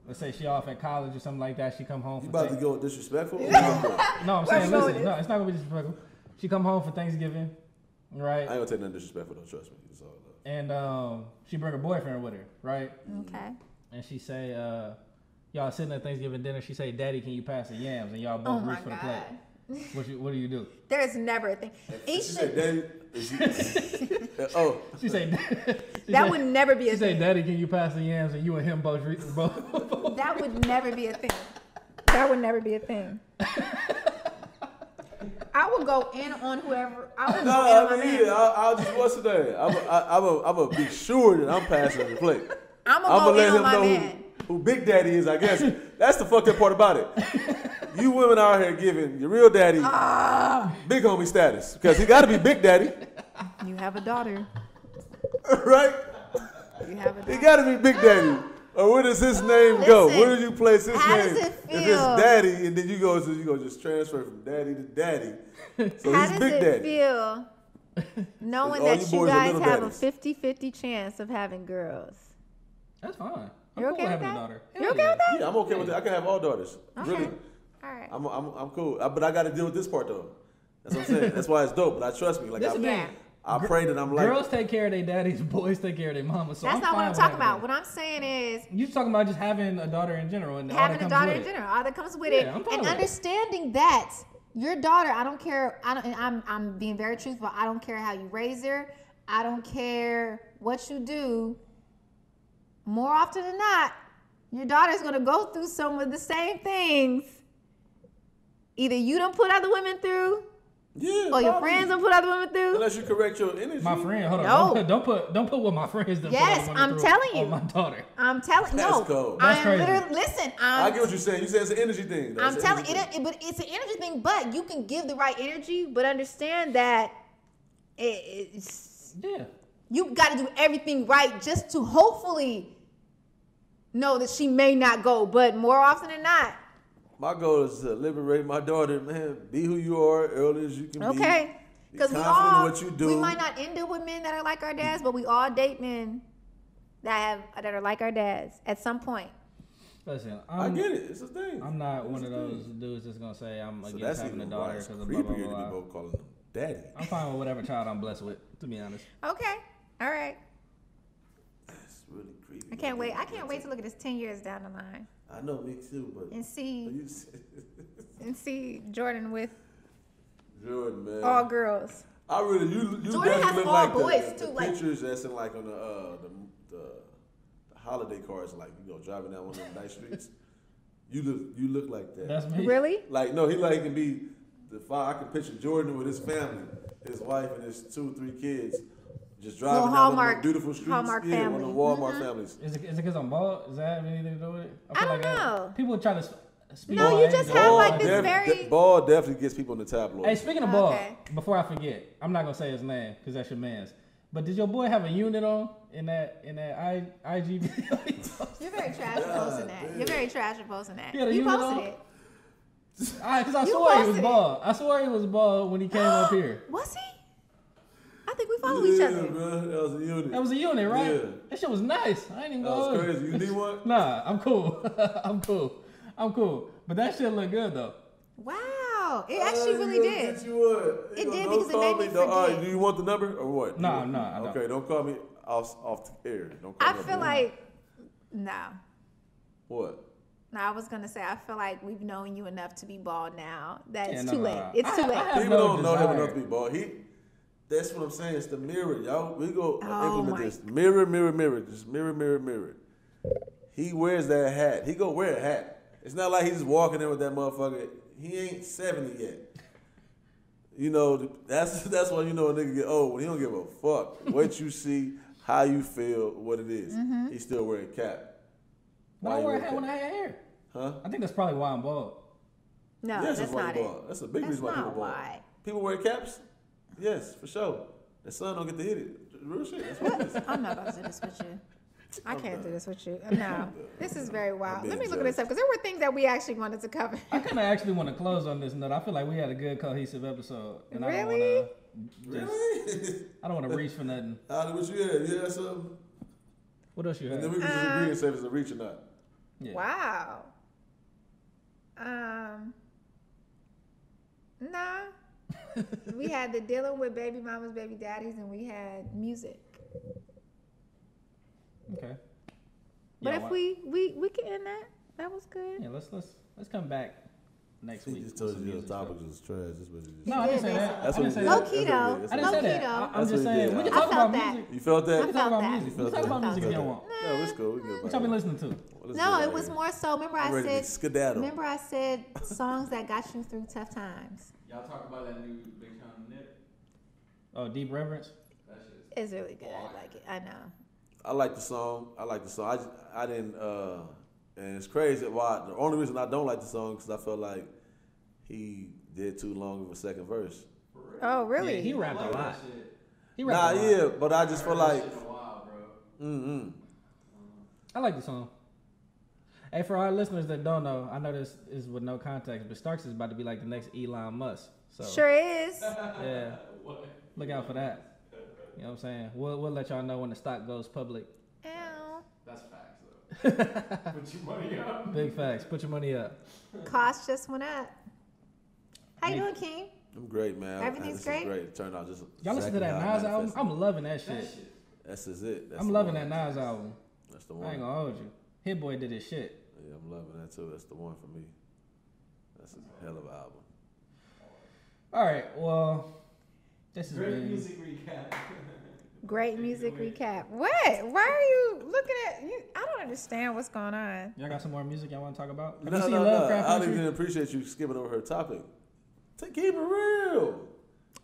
[SPEAKER 2] Let's say she off at college or something like that. She come home
[SPEAKER 3] You
[SPEAKER 2] for
[SPEAKER 3] about to go disrespectful?
[SPEAKER 2] No, I'm
[SPEAKER 1] Where
[SPEAKER 2] saying,
[SPEAKER 1] you going
[SPEAKER 2] listen,
[SPEAKER 1] with
[SPEAKER 2] no, it's not gonna be disrespectful. She come home for Thanksgiving,
[SPEAKER 3] I
[SPEAKER 2] right?
[SPEAKER 3] ain't gonna take nothing disrespectful, don't trust me. It's all love.
[SPEAKER 2] And she bring her boyfriend with her, right?
[SPEAKER 1] Okay.
[SPEAKER 2] And she say, y'all sitting at Thanksgiving dinner. She say, "Daddy, can you pass the yams?" And y'all
[SPEAKER 1] Oh
[SPEAKER 2] both
[SPEAKER 1] my
[SPEAKER 2] reach for the
[SPEAKER 1] God.
[SPEAKER 2] plate. What do you do?
[SPEAKER 1] There's never a thing.
[SPEAKER 3] She
[SPEAKER 1] Each
[SPEAKER 3] said, "Daddy, is you?" Oh,
[SPEAKER 2] She say,
[SPEAKER 1] that would never be a
[SPEAKER 2] She say,
[SPEAKER 1] thing.
[SPEAKER 2] "Daddy, can you pass the yams?" And you and him both reach both.
[SPEAKER 1] That would never be a thing. That would never be a thing. I would go in on whoever. I would go in
[SPEAKER 3] no,
[SPEAKER 1] on
[SPEAKER 3] I
[SPEAKER 1] my
[SPEAKER 3] mean,
[SPEAKER 1] man.
[SPEAKER 3] yeah, I'll just what's today? I'm gonna be sure that I'm passing the plate.
[SPEAKER 1] I'm gonna go in on my
[SPEAKER 3] know
[SPEAKER 1] man.
[SPEAKER 3] who Big Daddy is. I guess that's the fucked up part about it. You women out here giving your real daddy big homie status because he got to be Big Daddy,
[SPEAKER 1] You have a daughter.
[SPEAKER 3] right?
[SPEAKER 1] You have a
[SPEAKER 3] He
[SPEAKER 1] daughter.
[SPEAKER 3] got to be Big Daddy. Or where does his name go?
[SPEAKER 1] Listen,
[SPEAKER 3] Where do you place his
[SPEAKER 1] how
[SPEAKER 3] name?
[SPEAKER 1] does it
[SPEAKER 3] If it's
[SPEAKER 1] feel?
[SPEAKER 3] Daddy, and then you go just transfer from Daddy to Daddy. So
[SPEAKER 1] How
[SPEAKER 3] he's
[SPEAKER 1] does
[SPEAKER 3] Big
[SPEAKER 1] it
[SPEAKER 3] Daddy.
[SPEAKER 1] feel knowing
[SPEAKER 3] All
[SPEAKER 1] that
[SPEAKER 3] you
[SPEAKER 1] you
[SPEAKER 3] boys are
[SPEAKER 1] guys
[SPEAKER 3] little
[SPEAKER 1] have a
[SPEAKER 3] daddies.
[SPEAKER 1] 50-50 chance of having girls?
[SPEAKER 2] That's fine. I'm
[SPEAKER 1] You're
[SPEAKER 2] cool
[SPEAKER 1] okay with
[SPEAKER 2] having
[SPEAKER 1] that?
[SPEAKER 2] a daughter.
[SPEAKER 1] You
[SPEAKER 2] Hell
[SPEAKER 1] okay
[SPEAKER 2] yeah.
[SPEAKER 1] with that?
[SPEAKER 3] Yeah, I'm okay with that. I can have all daughters.
[SPEAKER 1] Okay.
[SPEAKER 3] Really.
[SPEAKER 1] All right.
[SPEAKER 3] I'm cool. But I got to deal with this part though. That's what I'm saying. That's why it's dope. But I trust me. Like
[SPEAKER 2] This is the
[SPEAKER 3] I,
[SPEAKER 2] thing.
[SPEAKER 3] I pray that I'm like.
[SPEAKER 2] Girls take care of their daddies, boys take care of their mamas. So
[SPEAKER 1] That's
[SPEAKER 2] I'm
[SPEAKER 1] not what
[SPEAKER 2] fine
[SPEAKER 1] I'm
[SPEAKER 2] with
[SPEAKER 1] talking
[SPEAKER 2] having
[SPEAKER 1] about. What I'm saying is
[SPEAKER 2] You talking about just having a daughter in general and all
[SPEAKER 1] having
[SPEAKER 2] that
[SPEAKER 1] a
[SPEAKER 2] comes
[SPEAKER 1] daughter
[SPEAKER 2] with
[SPEAKER 1] in
[SPEAKER 2] it.
[SPEAKER 1] general, all that comes with
[SPEAKER 2] Yeah, I'm
[SPEAKER 1] it,
[SPEAKER 2] fine
[SPEAKER 1] and
[SPEAKER 2] with it.
[SPEAKER 1] understanding that your daughter, I don't care. And I'm being very truthful. I don't care how you raise her. I don't care what you do. More often than not, your daughter's gonna go through some of the same things. Either you don't put other women through,
[SPEAKER 3] Yeah.
[SPEAKER 1] or your
[SPEAKER 3] probably.
[SPEAKER 1] friends don't put other women through.
[SPEAKER 3] Unless you correct your energy.
[SPEAKER 2] My friend, hold on.
[SPEAKER 1] No.
[SPEAKER 2] Don't put what my friends done
[SPEAKER 1] Yes,
[SPEAKER 2] put
[SPEAKER 1] I'm
[SPEAKER 2] through
[SPEAKER 1] telling you.
[SPEAKER 2] on my daughter.
[SPEAKER 1] I'm telling
[SPEAKER 3] That's
[SPEAKER 1] no.
[SPEAKER 3] cold.
[SPEAKER 2] That's
[SPEAKER 1] I'm
[SPEAKER 2] crazy.
[SPEAKER 1] literally listen.
[SPEAKER 3] I get what you're saying. You said it's an energy thing. Though.
[SPEAKER 1] I'm
[SPEAKER 3] It's an
[SPEAKER 1] telling
[SPEAKER 3] energy thing.
[SPEAKER 1] but it's an energy thing. But you can give the right energy, but understand that it's
[SPEAKER 2] Yeah.
[SPEAKER 1] you got to do everything right just to hopefully know that she may not go. But more often than not,
[SPEAKER 3] My goal is to liberate my daughter, man. Be who you are early as you can be.
[SPEAKER 1] okay, because we
[SPEAKER 3] confident in
[SPEAKER 1] all
[SPEAKER 3] what you do.
[SPEAKER 1] we might not end up with men that are like our dads, but we all date men that are like our dads at some point.
[SPEAKER 2] Listen,
[SPEAKER 3] I get it. It's a thing.
[SPEAKER 2] I'm not one of
[SPEAKER 3] It's a
[SPEAKER 2] those
[SPEAKER 3] thing.
[SPEAKER 2] dudes that's gonna say I'm
[SPEAKER 3] So
[SPEAKER 2] against
[SPEAKER 3] that's
[SPEAKER 2] having a
[SPEAKER 3] even why
[SPEAKER 2] daughter
[SPEAKER 3] it's
[SPEAKER 2] because of blah blah
[SPEAKER 3] creepier to be
[SPEAKER 2] blah.
[SPEAKER 3] both calling them daddy.
[SPEAKER 2] I'm fine with whatever child I'm blessed with, to be honest.
[SPEAKER 1] Okay, all right.
[SPEAKER 3] It's really creepy.
[SPEAKER 1] I can't wait. I can't wait to look at this 10 years down the line
[SPEAKER 3] I know, me too, but
[SPEAKER 1] and see
[SPEAKER 3] you said-
[SPEAKER 1] Jordan with
[SPEAKER 3] Jordan, man.
[SPEAKER 1] all girls.
[SPEAKER 3] I really, you
[SPEAKER 1] Jordan
[SPEAKER 3] definitely
[SPEAKER 1] has
[SPEAKER 3] look
[SPEAKER 1] all
[SPEAKER 3] like
[SPEAKER 1] boys,
[SPEAKER 3] the
[SPEAKER 1] too, like-
[SPEAKER 3] pictures that's in like on the holiday cars, like driving down one of them nice streets. You look like that.
[SPEAKER 2] That's me.
[SPEAKER 1] Really?
[SPEAKER 3] Like no, he can be the father. I can picture Jordan with his family, his wife and his 2-3 kids, just driving
[SPEAKER 1] Little
[SPEAKER 3] down one of
[SPEAKER 1] Hallmark-
[SPEAKER 3] them beautiful streets.
[SPEAKER 1] Hallmark
[SPEAKER 3] yeah, one
[SPEAKER 1] family.
[SPEAKER 3] of the Walmart
[SPEAKER 1] Mhm.
[SPEAKER 3] families.
[SPEAKER 2] Is it because I'm bald? Does that have anything to do with it?
[SPEAKER 1] I
[SPEAKER 2] feel
[SPEAKER 1] don't
[SPEAKER 2] that
[SPEAKER 1] know.
[SPEAKER 2] people try to speak.
[SPEAKER 1] No,
[SPEAKER 2] bald
[SPEAKER 1] you
[SPEAKER 2] ain't
[SPEAKER 1] just
[SPEAKER 2] doing
[SPEAKER 1] have,
[SPEAKER 2] it.
[SPEAKER 1] like, this very-
[SPEAKER 3] Ball definitely gets people in the tabloids.
[SPEAKER 2] Hey, speaking of bald,
[SPEAKER 1] Okay.
[SPEAKER 2] before I forget, I'm not gonna say his name because that's your man's. But did your boy have a unit on in that IG video?
[SPEAKER 1] You're very trash for posting that. You're very trash for posting that.
[SPEAKER 2] Yeah, the
[SPEAKER 1] You
[SPEAKER 2] unit
[SPEAKER 1] posted
[SPEAKER 2] on?
[SPEAKER 1] it.
[SPEAKER 2] Because I
[SPEAKER 1] You
[SPEAKER 2] swore he was
[SPEAKER 1] posted it.
[SPEAKER 2] bald. I swore he was bald when he came up here.
[SPEAKER 1] Was he? I think we follow each
[SPEAKER 3] Yeah,
[SPEAKER 1] other.
[SPEAKER 3] bro, that was a unit.
[SPEAKER 2] That was a unit, right?
[SPEAKER 3] Yeah.
[SPEAKER 2] That shit was nice. I ain't even
[SPEAKER 3] That
[SPEAKER 2] gonna
[SPEAKER 3] was
[SPEAKER 2] hold you.
[SPEAKER 3] crazy. You need one?
[SPEAKER 2] Nah, I'm cool. I'm cool. But that shit look good though.
[SPEAKER 1] Wow. It actually really did.
[SPEAKER 3] Get you one.
[SPEAKER 1] It
[SPEAKER 3] Don't
[SPEAKER 1] did because it
[SPEAKER 3] call
[SPEAKER 1] made me
[SPEAKER 3] All right,
[SPEAKER 1] forget.
[SPEAKER 3] do you want the number or what?
[SPEAKER 2] No, no, I don't.
[SPEAKER 3] Okay, don't call me off the air. Don't call
[SPEAKER 1] I
[SPEAKER 3] me off
[SPEAKER 1] feel
[SPEAKER 3] the air.
[SPEAKER 1] like, no.
[SPEAKER 3] What?
[SPEAKER 1] No, I was going to say, I feel like we've known you enough to be bald now. That
[SPEAKER 2] Yeah,
[SPEAKER 1] it's
[SPEAKER 2] no,
[SPEAKER 1] too
[SPEAKER 2] no,
[SPEAKER 1] late.
[SPEAKER 2] no.
[SPEAKER 1] It's too
[SPEAKER 2] I
[SPEAKER 1] late.
[SPEAKER 2] have
[SPEAKER 3] People
[SPEAKER 2] no
[SPEAKER 3] don't know him
[SPEAKER 2] desire.
[SPEAKER 3] enough to be bald. That's what I'm saying. It's the mirror, y'all. We go
[SPEAKER 1] Oh,
[SPEAKER 3] implement
[SPEAKER 1] my-
[SPEAKER 3] this. Mirror, mirror, mirror. Just mirror, mirror, mirror. He wears that hat. He go wear a hat. It's not like he's just walking in with that motherfucker. He ain't 70 yet. You know, that's why you know a nigga get old when he don't give a fuck what you see, how you feel, what it is.
[SPEAKER 1] Mm-hmm.
[SPEAKER 3] He still wear a cap.
[SPEAKER 2] But
[SPEAKER 3] Why
[SPEAKER 2] I
[SPEAKER 3] you
[SPEAKER 2] wear a
[SPEAKER 3] wear
[SPEAKER 2] hat when I have hair.
[SPEAKER 3] Huh?
[SPEAKER 2] I think that's probably why I'm bald.
[SPEAKER 1] No,
[SPEAKER 3] Yes,
[SPEAKER 1] that's
[SPEAKER 3] why
[SPEAKER 1] not
[SPEAKER 3] you
[SPEAKER 1] it.
[SPEAKER 3] bald. That's a big
[SPEAKER 1] That's
[SPEAKER 3] reason why people
[SPEAKER 1] not
[SPEAKER 3] bald.
[SPEAKER 1] why.
[SPEAKER 3] People wear caps? Yes, for sure. The sun don't get to hit it. Real shit. That's what it is.
[SPEAKER 1] I'm not about to do this with you. I can't do this with you. No. This is very wild.
[SPEAKER 3] being
[SPEAKER 1] Let me look at
[SPEAKER 3] jealous.
[SPEAKER 1] this up because there were things that we actually wanted to cover.
[SPEAKER 2] I kind of actually want to close on this note. I feel like we had a good cohesive episode, and I don't
[SPEAKER 1] Really?
[SPEAKER 2] want to.
[SPEAKER 3] Really?
[SPEAKER 2] I don't want to reach for nothing.
[SPEAKER 3] Holly, what you had? You had something?
[SPEAKER 2] What else you
[SPEAKER 3] And then
[SPEAKER 2] have?
[SPEAKER 3] we can just agree and say if it's a reach or not.
[SPEAKER 2] Yeah.
[SPEAKER 1] Wow. Nah. We had the dealing with baby mamas, baby daddies, and we had music.
[SPEAKER 2] Okay.
[SPEAKER 1] But
[SPEAKER 2] Yeah,
[SPEAKER 1] if
[SPEAKER 2] why-
[SPEAKER 1] we can end that. That was good.
[SPEAKER 2] Yeah, let's come back next
[SPEAKER 3] He
[SPEAKER 2] week.
[SPEAKER 3] just
[SPEAKER 2] with
[SPEAKER 3] told
[SPEAKER 2] some
[SPEAKER 3] you the
[SPEAKER 2] music
[SPEAKER 3] topic
[SPEAKER 2] stuff.
[SPEAKER 3] was trash. That's what you just
[SPEAKER 2] No, I didn't say that.
[SPEAKER 3] That's
[SPEAKER 2] I
[SPEAKER 3] what
[SPEAKER 2] didn't say
[SPEAKER 3] he
[SPEAKER 2] that.
[SPEAKER 1] Low key though.
[SPEAKER 2] I didn't say
[SPEAKER 1] Low key
[SPEAKER 2] that.
[SPEAKER 1] though.
[SPEAKER 2] I'm
[SPEAKER 3] That's
[SPEAKER 2] just
[SPEAKER 3] what he
[SPEAKER 2] saying
[SPEAKER 3] did.
[SPEAKER 2] we can
[SPEAKER 3] I
[SPEAKER 2] talk
[SPEAKER 1] felt
[SPEAKER 2] about
[SPEAKER 1] that.
[SPEAKER 2] music.
[SPEAKER 3] You felt that?
[SPEAKER 2] We can talk about
[SPEAKER 1] that.
[SPEAKER 2] music. We can
[SPEAKER 3] felt
[SPEAKER 2] talk
[SPEAKER 3] that.
[SPEAKER 2] about music if
[SPEAKER 3] Felt
[SPEAKER 2] you
[SPEAKER 3] that.
[SPEAKER 2] want.
[SPEAKER 3] No, it's cool. We good.
[SPEAKER 2] What y'all been listening to?
[SPEAKER 1] No, it was more so. Remember
[SPEAKER 3] I'm
[SPEAKER 1] I
[SPEAKER 3] ready to
[SPEAKER 1] said.
[SPEAKER 3] skedaddle.
[SPEAKER 1] Remember I said songs that got you through tough times.
[SPEAKER 4] Y'all talk about that new Big Sean Nip?
[SPEAKER 2] Oh, Deep Reverence.
[SPEAKER 4] That shit's
[SPEAKER 1] It's really good. I like it. I know.
[SPEAKER 3] I like the song. I didn't. And it's crazy. Why? The only reason I don't like the song because I felt like he did too long of a second verse.
[SPEAKER 1] Oh really?
[SPEAKER 2] Yeah, he
[SPEAKER 4] I
[SPEAKER 2] rapped a
[SPEAKER 4] like
[SPEAKER 2] lot.
[SPEAKER 4] that shit.
[SPEAKER 2] He
[SPEAKER 3] Nah,
[SPEAKER 2] rapped a lot.
[SPEAKER 3] yeah, but I just feel like.
[SPEAKER 4] That shit in a while, bro.
[SPEAKER 2] I like the song. Hey, for our listeners that don't know, I know this is with no context, but Starks is about to be like the next Elon Musk. So
[SPEAKER 1] Sure is.
[SPEAKER 2] yeah, look out for that. You know what I'm saying? We'll let y'all know when the stock goes public.
[SPEAKER 1] Ow.
[SPEAKER 4] That's facts, though. Put your money up.
[SPEAKER 2] Big facts. Put your money up.
[SPEAKER 1] Cost just went up. How you doing, King?
[SPEAKER 3] I'm great, man.
[SPEAKER 1] Everything's
[SPEAKER 3] This
[SPEAKER 1] great?
[SPEAKER 3] is great. It turned out just
[SPEAKER 2] Y'all listen to that
[SPEAKER 3] exactly how I
[SPEAKER 2] Nas album?
[SPEAKER 3] manifested.
[SPEAKER 2] I'm loving that shit.
[SPEAKER 3] That's just it. That's
[SPEAKER 2] I'm
[SPEAKER 3] the
[SPEAKER 2] loving
[SPEAKER 3] one.
[SPEAKER 2] that Nas album.
[SPEAKER 3] That's the
[SPEAKER 2] I
[SPEAKER 3] one.
[SPEAKER 2] ain't gonna hold you. Hit Boy did his shit.
[SPEAKER 3] Yeah, I'm loving that too. That's the one for me. That's a hell of an album.
[SPEAKER 2] All right. Well, this has
[SPEAKER 4] Great
[SPEAKER 2] been.
[SPEAKER 4] music recap.
[SPEAKER 1] Great music recap. What? Why are you looking at you? I don't understand what's going on.
[SPEAKER 2] Y'all got some more music y'all want to talk about? Have
[SPEAKER 3] No,
[SPEAKER 2] you seen
[SPEAKER 3] no.
[SPEAKER 2] Lovecraft
[SPEAKER 3] I
[SPEAKER 2] Country?
[SPEAKER 3] didn't appreciate you skipping over her topic. Keep it real.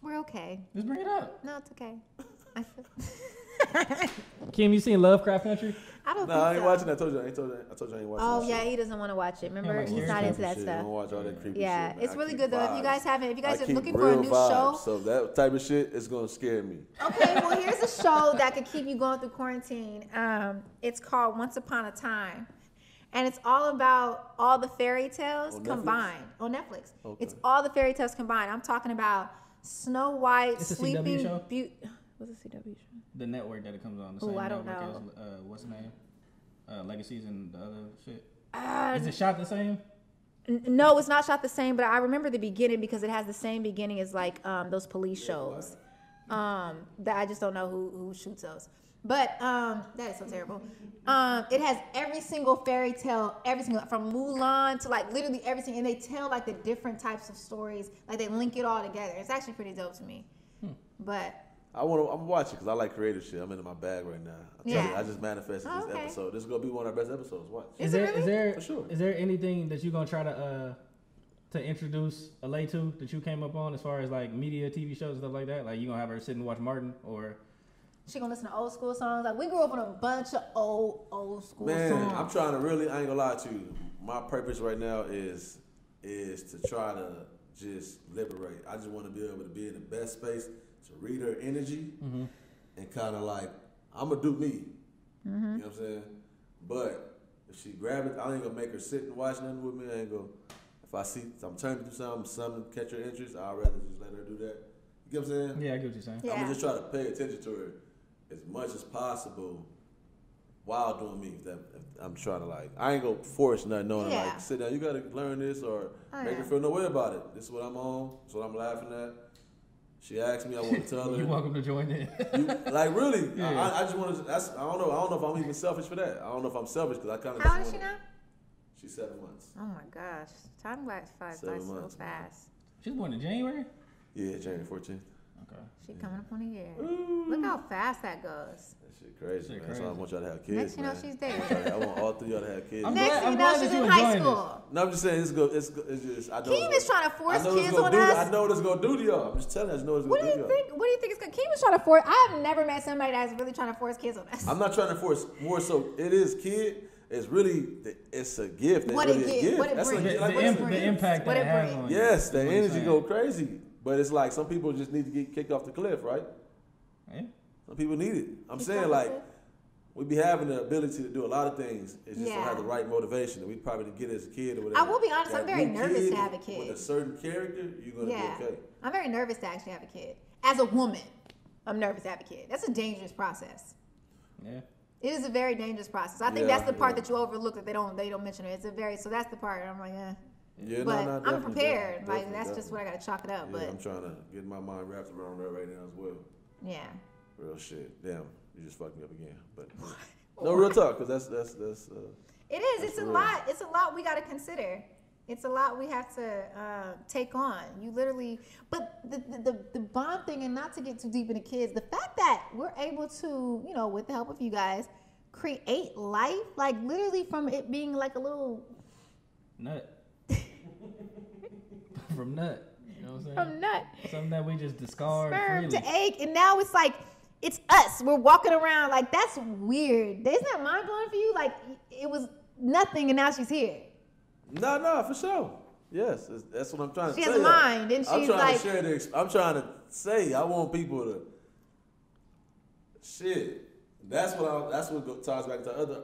[SPEAKER 1] We're okay.
[SPEAKER 2] Just bring it up.
[SPEAKER 1] No, it's okay. I feel.
[SPEAKER 2] Kim, you seen Lovecraft Country?
[SPEAKER 1] I don't
[SPEAKER 3] No,
[SPEAKER 1] think
[SPEAKER 3] I ain't
[SPEAKER 1] so.
[SPEAKER 3] watching that. I told you I ain't watching
[SPEAKER 1] Oh
[SPEAKER 3] that
[SPEAKER 1] yeah,
[SPEAKER 3] shit.
[SPEAKER 1] he doesn't want to watch it. Remember,
[SPEAKER 2] Yeah, like
[SPEAKER 1] he's
[SPEAKER 2] scary
[SPEAKER 1] not
[SPEAKER 2] stuff
[SPEAKER 1] into that
[SPEAKER 3] Shit, I
[SPEAKER 1] stuff.
[SPEAKER 3] don't watch all that creepy
[SPEAKER 1] Yeah,
[SPEAKER 3] shit, man.
[SPEAKER 1] it's
[SPEAKER 3] I
[SPEAKER 1] really
[SPEAKER 3] keep
[SPEAKER 1] good though. If you
[SPEAKER 3] vibes.
[SPEAKER 1] guys haven't, if you guys
[SPEAKER 3] I
[SPEAKER 1] are
[SPEAKER 3] keep
[SPEAKER 1] looking for a
[SPEAKER 3] real
[SPEAKER 1] new
[SPEAKER 3] vibes,
[SPEAKER 1] show,
[SPEAKER 3] so that type of shit is gonna scare me.
[SPEAKER 1] okay, well here's a show that could keep you going through quarantine. It's called Once Upon a Time, and it's all about all the fairy tales
[SPEAKER 3] On Netflix?
[SPEAKER 1] combined on Netflix.
[SPEAKER 3] Okay.
[SPEAKER 1] It's all the fairy tales combined. I'm talking about Snow White,
[SPEAKER 2] It's a CW
[SPEAKER 1] Sleeping
[SPEAKER 2] show?
[SPEAKER 1] Beauty. What's a CW show?
[SPEAKER 2] The network that it comes on. The
[SPEAKER 1] Ooh,
[SPEAKER 2] same
[SPEAKER 1] I don't
[SPEAKER 2] network
[SPEAKER 1] know.
[SPEAKER 2] as what's the name? Legacies and the other shit.
[SPEAKER 1] Uh,
[SPEAKER 2] Is it shot the same?
[SPEAKER 1] No, it's not shot the same, but I remember the beginning because it has the same beginning as like those police shows. That I just don't know who shoots those. But that is so terrible. It has every single fairy tale, every single from Mulan to like literally everything, and they tell like the different types of stories, like they link it all together. It's actually pretty dope to me. But
[SPEAKER 3] I'm watching because I like creative shit. I'm into my bag right now. I'm telling you, I just manifested
[SPEAKER 1] Oh,
[SPEAKER 3] this
[SPEAKER 1] okay.
[SPEAKER 3] episode. This is gonna be one of our best episodes. Watch.
[SPEAKER 1] Is it really?
[SPEAKER 3] For sure.
[SPEAKER 2] Is there anything that you're gonna try to introduce Alay to that you came up on as far as like media, TV shows, and stuff like that? Like you gonna have her sit and watch Martin or?
[SPEAKER 1] she gonna listen to old school songs. Like we grew up on a bunch of old school
[SPEAKER 3] Man,
[SPEAKER 1] songs.
[SPEAKER 3] I'm trying to really. I ain't gonna lie to you. My purpose right now is to try to just liberate. I just want to be able to be in the best space to read her energy and kind of like I'm gonna do me. You know what I'm saying? But if she grab it, I ain't gonna make her sit and watch nothing with me. I ain't gonna. If I see I'm turning to do something catch her interest, I'd rather just let her do that. You get what I'm saying?
[SPEAKER 2] Yeah, I get what you're saying.
[SPEAKER 1] Yeah.
[SPEAKER 3] I'm gonna just try to pay attention to her as much as possible while doing me. If I'm trying to like, I ain't gonna force nothing on her.
[SPEAKER 1] Yeah.
[SPEAKER 3] Like, sit down, you gotta learn this or
[SPEAKER 1] Oh,
[SPEAKER 3] make
[SPEAKER 1] yeah.
[SPEAKER 3] her feel no way about it. This is what I'm on. This is what I'm laughing at. She asked me, I want to tell her.
[SPEAKER 2] You're welcome to join in.
[SPEAKER 3] Like really,
[SPEAKER 2] Yeah.
[SPEAKER 3] I just want to. I don't know if I'm even selfish for that. I don't know if I'm selfish because I kind of.
[SPEAKER 1] How old is she now?
[SPEAKER 3] She's 7 months.
[SPEAKER 1] Oh my gosh, time flies by
[SPEAKER 3] 7
[SPEAKER 1] so
[SPEAKER 3] months.
[SPEAKER 1] fast.
[SPEAKER 2] She's born in January.
[SPEAKER 3] Yeah, January 14th.
[SPEAKER 2] Okay.
[SPEAKER 1] She coming up on a year. Look how fast that goes.
[SPEAKER 3] That shit crazy,
[SPEAKER 2] Shit
[SPEAKER 3] man. That's why I
[SPEAKER 2] crazy.
[SPEAKER 3] want y'all to have kids,
[SPEAKER 1] Next you know,
[SPEAKER 3] man.
[SPEAKER 1] she's there.
[SPEAKER 3] I want all three of y'all to have kids.
[SPEAKER 2] I'm
[SPEAKER 3] man.
[SPEAKER 1] Next
[SPEAKER 2] glad-
[SPEAKER 1] thing you
[SPEAKER 2] I'm
[SPEAKER 1] know,
[SPEAKER 2] glad
[SPEAKER 1] she's
[SPEAKER 2] that you
[SPEAKER 1] in high
[SPEAKER 2] enjoying
[SPEAKER 1] school.
[SPEAKER 3] No, I'm just saying it's just. I know.
[SPEAKER 1] Keem is trying to force
[SPEAKER 3] I know what it's
[SPEAKER 1] kids
[SPEAKER 3] gonna
[SPEAKER 1] on
[SPEAKER 3] do.
[SPEAKER 1] us.
[SPEAKER 3] I know what it's gonna do to y'all. I'm just telling you, I know what it's
[SPEAKER 1] What
[SPEAKER 3] gonna
[SPEAKER 1] do
[SPEAKER 3] do
[SPEAKER 1] you
[SPEAKER 3] to y'all.
[SPEAKER 1] think? What do you think it's gonna? Keem is trying to force. I've never met somebody that's really trying to force kids on us.
[SPEAKER 3] I'm not trying to force more so it is kid. It's really it's a gift. It's
[SPEAKER 1] What
[SPEAKER 3] really
[SPEAKER 1] it
[SPEAKER 3] a
[SPEAKER 1] gives,
[SPEAKER 3] gift.
[SPEAKER 1] what it
[SPEAKER 3] That's a
[SPEAKER 1] brings.
[SPEAKER 3] gift. Like,
[SPEAKER 1] What it
[SPEAKER 3] listen,
[SPEAKER 1] brings.
[SPEAKER 2] The impact
[SPEAKER 1] What
[SPEAKER 2] that
[SPEAKER 1] it
[SPEAKER 2] it has
[SPEAKER 1] brings.
[SPEAKER 2] on you.
[SPEAKER 3] yes, the
[SPEAKER 2] That's what you're
[SPEAKER 3] energy
[SPEAKER 2] saying.
[SPEAKER 3] go crazy. But it's like some people just need to get kicked off the cliff, right?
[SPEAKER 2] Yeah.
[SPEAKER 3] Some people need it. I'm
[SPEAKER 1] Kicked
[SPEAKER 3] saying
[SPEAKER 1] off the
[SPEAKER 3] like
[SPEAKER 1] cliff?
[SPEAKER 3] we be having the ability to do a lot of things. It just don't
[SPEAKER 1] Yeah.
[SPEAKER 3] have the right motivation. And we probably didn't get it as a kid or whatever.
[SPEAKER 1] I will be honest, I'm
[SPEAKER 3] That
[SPEAKER 1] very
[SPEAKER 3] new
[SPEAKER 1] nervous
[SPEAKER 3] kid
[SPEAKER 1] to have a
[SPEAKER 3] With
[SPEAKER 1] kid.
[SPEAKER 3] a certain character, you're gonna
[SPEAKER 1] Yeah,
[SPEAKER 3] be okay.
[SPEAKER 1] I'm very nervous to actually have a kid. As a woman, I'm nervous to have a kid. That's a dangerous process.
[SPEAKER 2] Yeah.
[SPEAKER 1] It is a very dangerous process. I think
[SPEAKER 3] Yeah,
[SPEAKER 1] that's the part
[SPEAKER 3] yeah.
[SPEAKER 1] that you overlook that they don't mention it. It's a very so that's the part I'm like,
[SPEAKER 3] Yeah,
[SPEAKER 1] but
[SPEAKER 3] no,
[SPEAKER 1] I'm
[SPEAKER 3] definitely,
[SPEAKER 1] prepared.
[SPEAKER 3] definitely,
[SPEAKER 1] Like that's just what I gotta chalk it up.
[SPEAKER 3] Yeah, I'm
[SPEAKER 1] But
[SPEAKER 3] trying to get my mind wrapped around that right now as well.
[SPEAKER 1] yeah,
[SPEAKER 3] Real shit. Damn, you just fucked me up again. But no, real talk, because that's
[SPEAKER 1] it is.
[SPEAKER 3] That's
[SPEAKER 1] It's a
[SPEAKER 3] real.
[SPEAKER 1] lot. It's a lot we gotta consider. It's a lot we have to take on. You literally, but the bond thing, and not to get too deep into kids, the fact that we're able to, with the help of you guys, create life, like literally from it being like a little
[SPEAKER 2] Nut. From nut. You know what I'm saying?
[SPEAKER 1] from nut.
[SPEAKER 2] Something that we just discard
[SPEAKER 1] Sperm
[SPEAKER 2] freely.
[SPEAKER 1] to egg, and now it's like it's us. We're walking around like that's weird. Isn't that mind blowing for you? Like it was nothing, and now she's here.
[SPEAKER 3] no, for sure. Yes, that's what I'm trying to
[SPEAKER 1] She
[SPEAKER 3] say.
[SPEAKER 1] has a mind, and
[SPEAKER 3] I'm
[SPEAKER 1] she's
[SPEAKER 3] trying
[SPEAKER 1] like-
[SPEAKER 3] to share I'm trying to say I want people to shit. That's what ties back to the other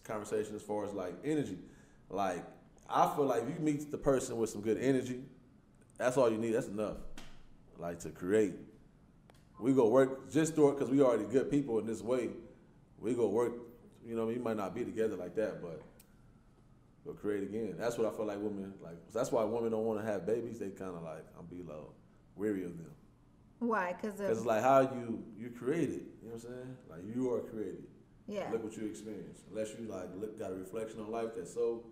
[SPEAKER 3] conversation as far as like energy. Like I feel like if you meet the person with some good energy, that's all you need. That's enough. Like to create. We go work just do it because we already good people in this way. We go work You know, you might not be together like that, but you'll create again. That's what I feel like women like. That's why women don't want to have babies. They kind of like I'm be low, weary of them.
[SPEAKER 1] Why? Because
[SPEAKER 3] it's like how you created. You know what I'm saying? Like you are created.
[SPEAKER 1] Yeah.
[SPEAKER 3] Look what you experienced. Unless you like got a reflection on life that's so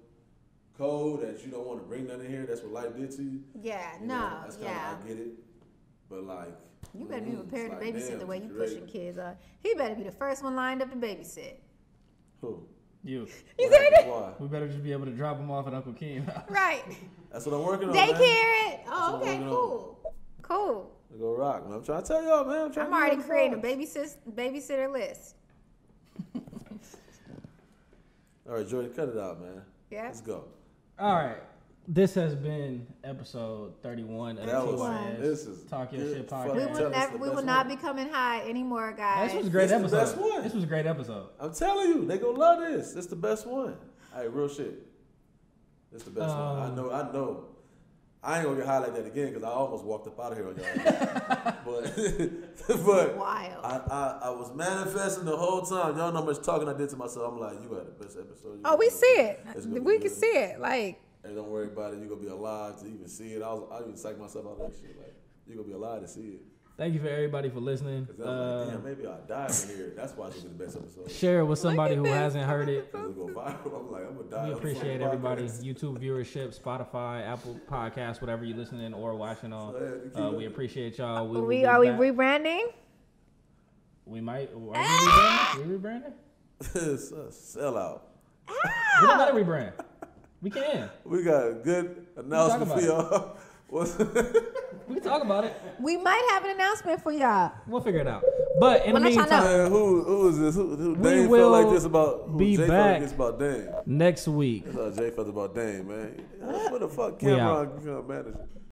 [SPEAKER 3] cold that you don't want to bring nothing in here. That's what life did to you.
[SPEAKER 1] Yeah.
[SPEAKER 3] You
[SPEAKER 1] No.
[SPEAKER 3] know, that's kinda,
[SPEAKER 1] Yeah.
[SPEAKER 3] I get it. But like.
[SPEAKER 1] You better be prepared to
[SPEAKER 3] like,
[SPEAKER 1] babysit
[SPEAKER 3] damn,
[SPEAKER 1] the way you
[SPEAKER 3] created.
[SPEAKER 1] pushing kids. He better be the first one lined up to babysit.
[SPEAKER 3] Who?
[SPEAKER 2] You.
[SPEAKER 1] You
[SPEAKER 3] What
[SPEAKER 1] said
[SPEAKER 3] happened?
[SPEAKER 1] it?
[SPEAKER 3] Why?
[SPEAKER 2] We better just be able to drop them off at Uncle Keem.
[SPEAKER 1] Right.
[SPEAKER 3] That's what I'm working on.
[SPEAKER 1] Daycare
[SPEAKER 3] man.
[SPEAKER 1] it. Oh,
[SPEAKER 3] what
[SPEAKER 1] okay,
[SPEAKER 3] I'm working
[SPEAKER 1] cool. Cool.
[SPEAKER 3] We go rock, man. I'm trying to tell y'all, man. I'm trying
[SPEAKER 1] I'm
[SPEAKER 3] to
[SPEAKER 1] already
[SPEAKER 3] give y'all
[SPEAKER 1] creating a
[SPEAKER 3] the
[SPEAKER 1] babysitter list.
[SPEAKER 3] vibes. All right, Jordan, cut it out, man.
[SPEAKER 1] Yeah.
[SPEAKER 3] Let's go.
[SPEAKER 2] All right. This has been episode 31 of
[SPEAKER 3] That
[SPEAKER 2] the
[SPEAKER 3] was.
[SPEAKER 1] Wow.
[SPEAKER 3] This is
[SPEAKER 2] Talk Your
[SPEAKER 3] good
[SPEAKER 2] Shit
[SPEAKER 3] fucking-
[SPEAKER 2] podcast.
[SPEAKER 1] We
[SPEAKER 2] Tell
[SPEAKER 1] will
[SPEAKER 3] us
[SPEAKER 1] never.
[SPEAKER 3] the
[SPEAKER 1] We will
[SPEAKER 3] best
[SPEAKER 1] not
[SPEAKER 3] one.
[SPEAKER 1] be coming high anymore, guys.
[SPEAKER 2] This was a great
[SPEAKER 3] This the
[SPEAKER 2] episode.
[SPEAKER 3] best one.
[SPEAKER 2] This was a great episode.
[SPEAKER 3] I'm telling you, they gonna love this. This the best one. Hey, real shit. This the best one. I know. I ain't gonna get high like that again because I almost walked up out of here on y'all. but
[SPEAKER 1] Wild.
[SPEAKER 3] I was manifesting the whole time. Y'all know how much talking I did to myself. I'm like, you had the best episode.
[SPEAKER 1] Oh, we see it.
[SPEAKER 3] It's gonna be
[SPEAKER 1] We can
[SPEAKER 3] good.
[SPEAKER 1] see it. Like,
[SPEAKER 3] Hey, don't worry about it. You're gonna be alive to even see it. I even psyched myself out of that shit. Like, you're gonna be alive to see it.
[SPEAKER 2] Thank you for everybody for listening.
[SPEAKER 3] Cause I was like, damn, maybe I'll die in here. That's why it's gonna be the best episode.
[SPEAKER 2] Share it with somebody who
[SPEAKER 1] this.
[SPEAKER 2] hasn't heard it.
[SPEAKER 3] It'll go viral. I'm like, I'm gonna die.
[SPEAKER 2] We
[SPEAKER 3] on
[SPEAKER 2] appreciate
[SPEAKER 3] the
[SPEAKER 2] everybody.
[SPEAKER 3] podcast.
[SPEAKER 2] YouTube viewership, Spotify, Apple Podcasts, whatever you're listening or watching on. We appreciate y'all. We will be
[SPEAKER 1] are we
[SPEAKER 2] back.
[SPEAKER 1] rebranding?
[SPEAKER 2] We might. Are we rebranding? We rebranding?
[SPEAKER 3] It's a sellout.
[SPEAKER 2] We don't gotta rebrand. We can.
[SPEAKER 3] We got a good announcement for
[SPEAKER 2] about
[SPEAKER 3] y'all. What's-
[SPEAKER 2] We can talk about it.
[SPEAKER 1] We might have an announcement for y'all.
[SPEAKER 2] We'll figure it out. But in the
[SPEAKER 1] Well, let y'all
[SPEAKER 2] meantime,
[SPEAKER 1] know.
[SPEAKER 3] Man, who is this? Who
[SPEAKER 2] We
[SPEAKER 3] Dame
[SPEAKER 2] will
[SPEAKER 3] felt like this about? Who
[SPEAKER 2] be
[SPEAKER 3] Jay
[SPEAKER 2] back.
[SPEAKER 3] felt like this about Dame?
[SPEAKER 2] next week.
[SPEAKER 3] That's how Jay felt about Dame, man. What the fuck,
[SPEAKER 2] We out.
[SPEAKER 3] Cameron manager?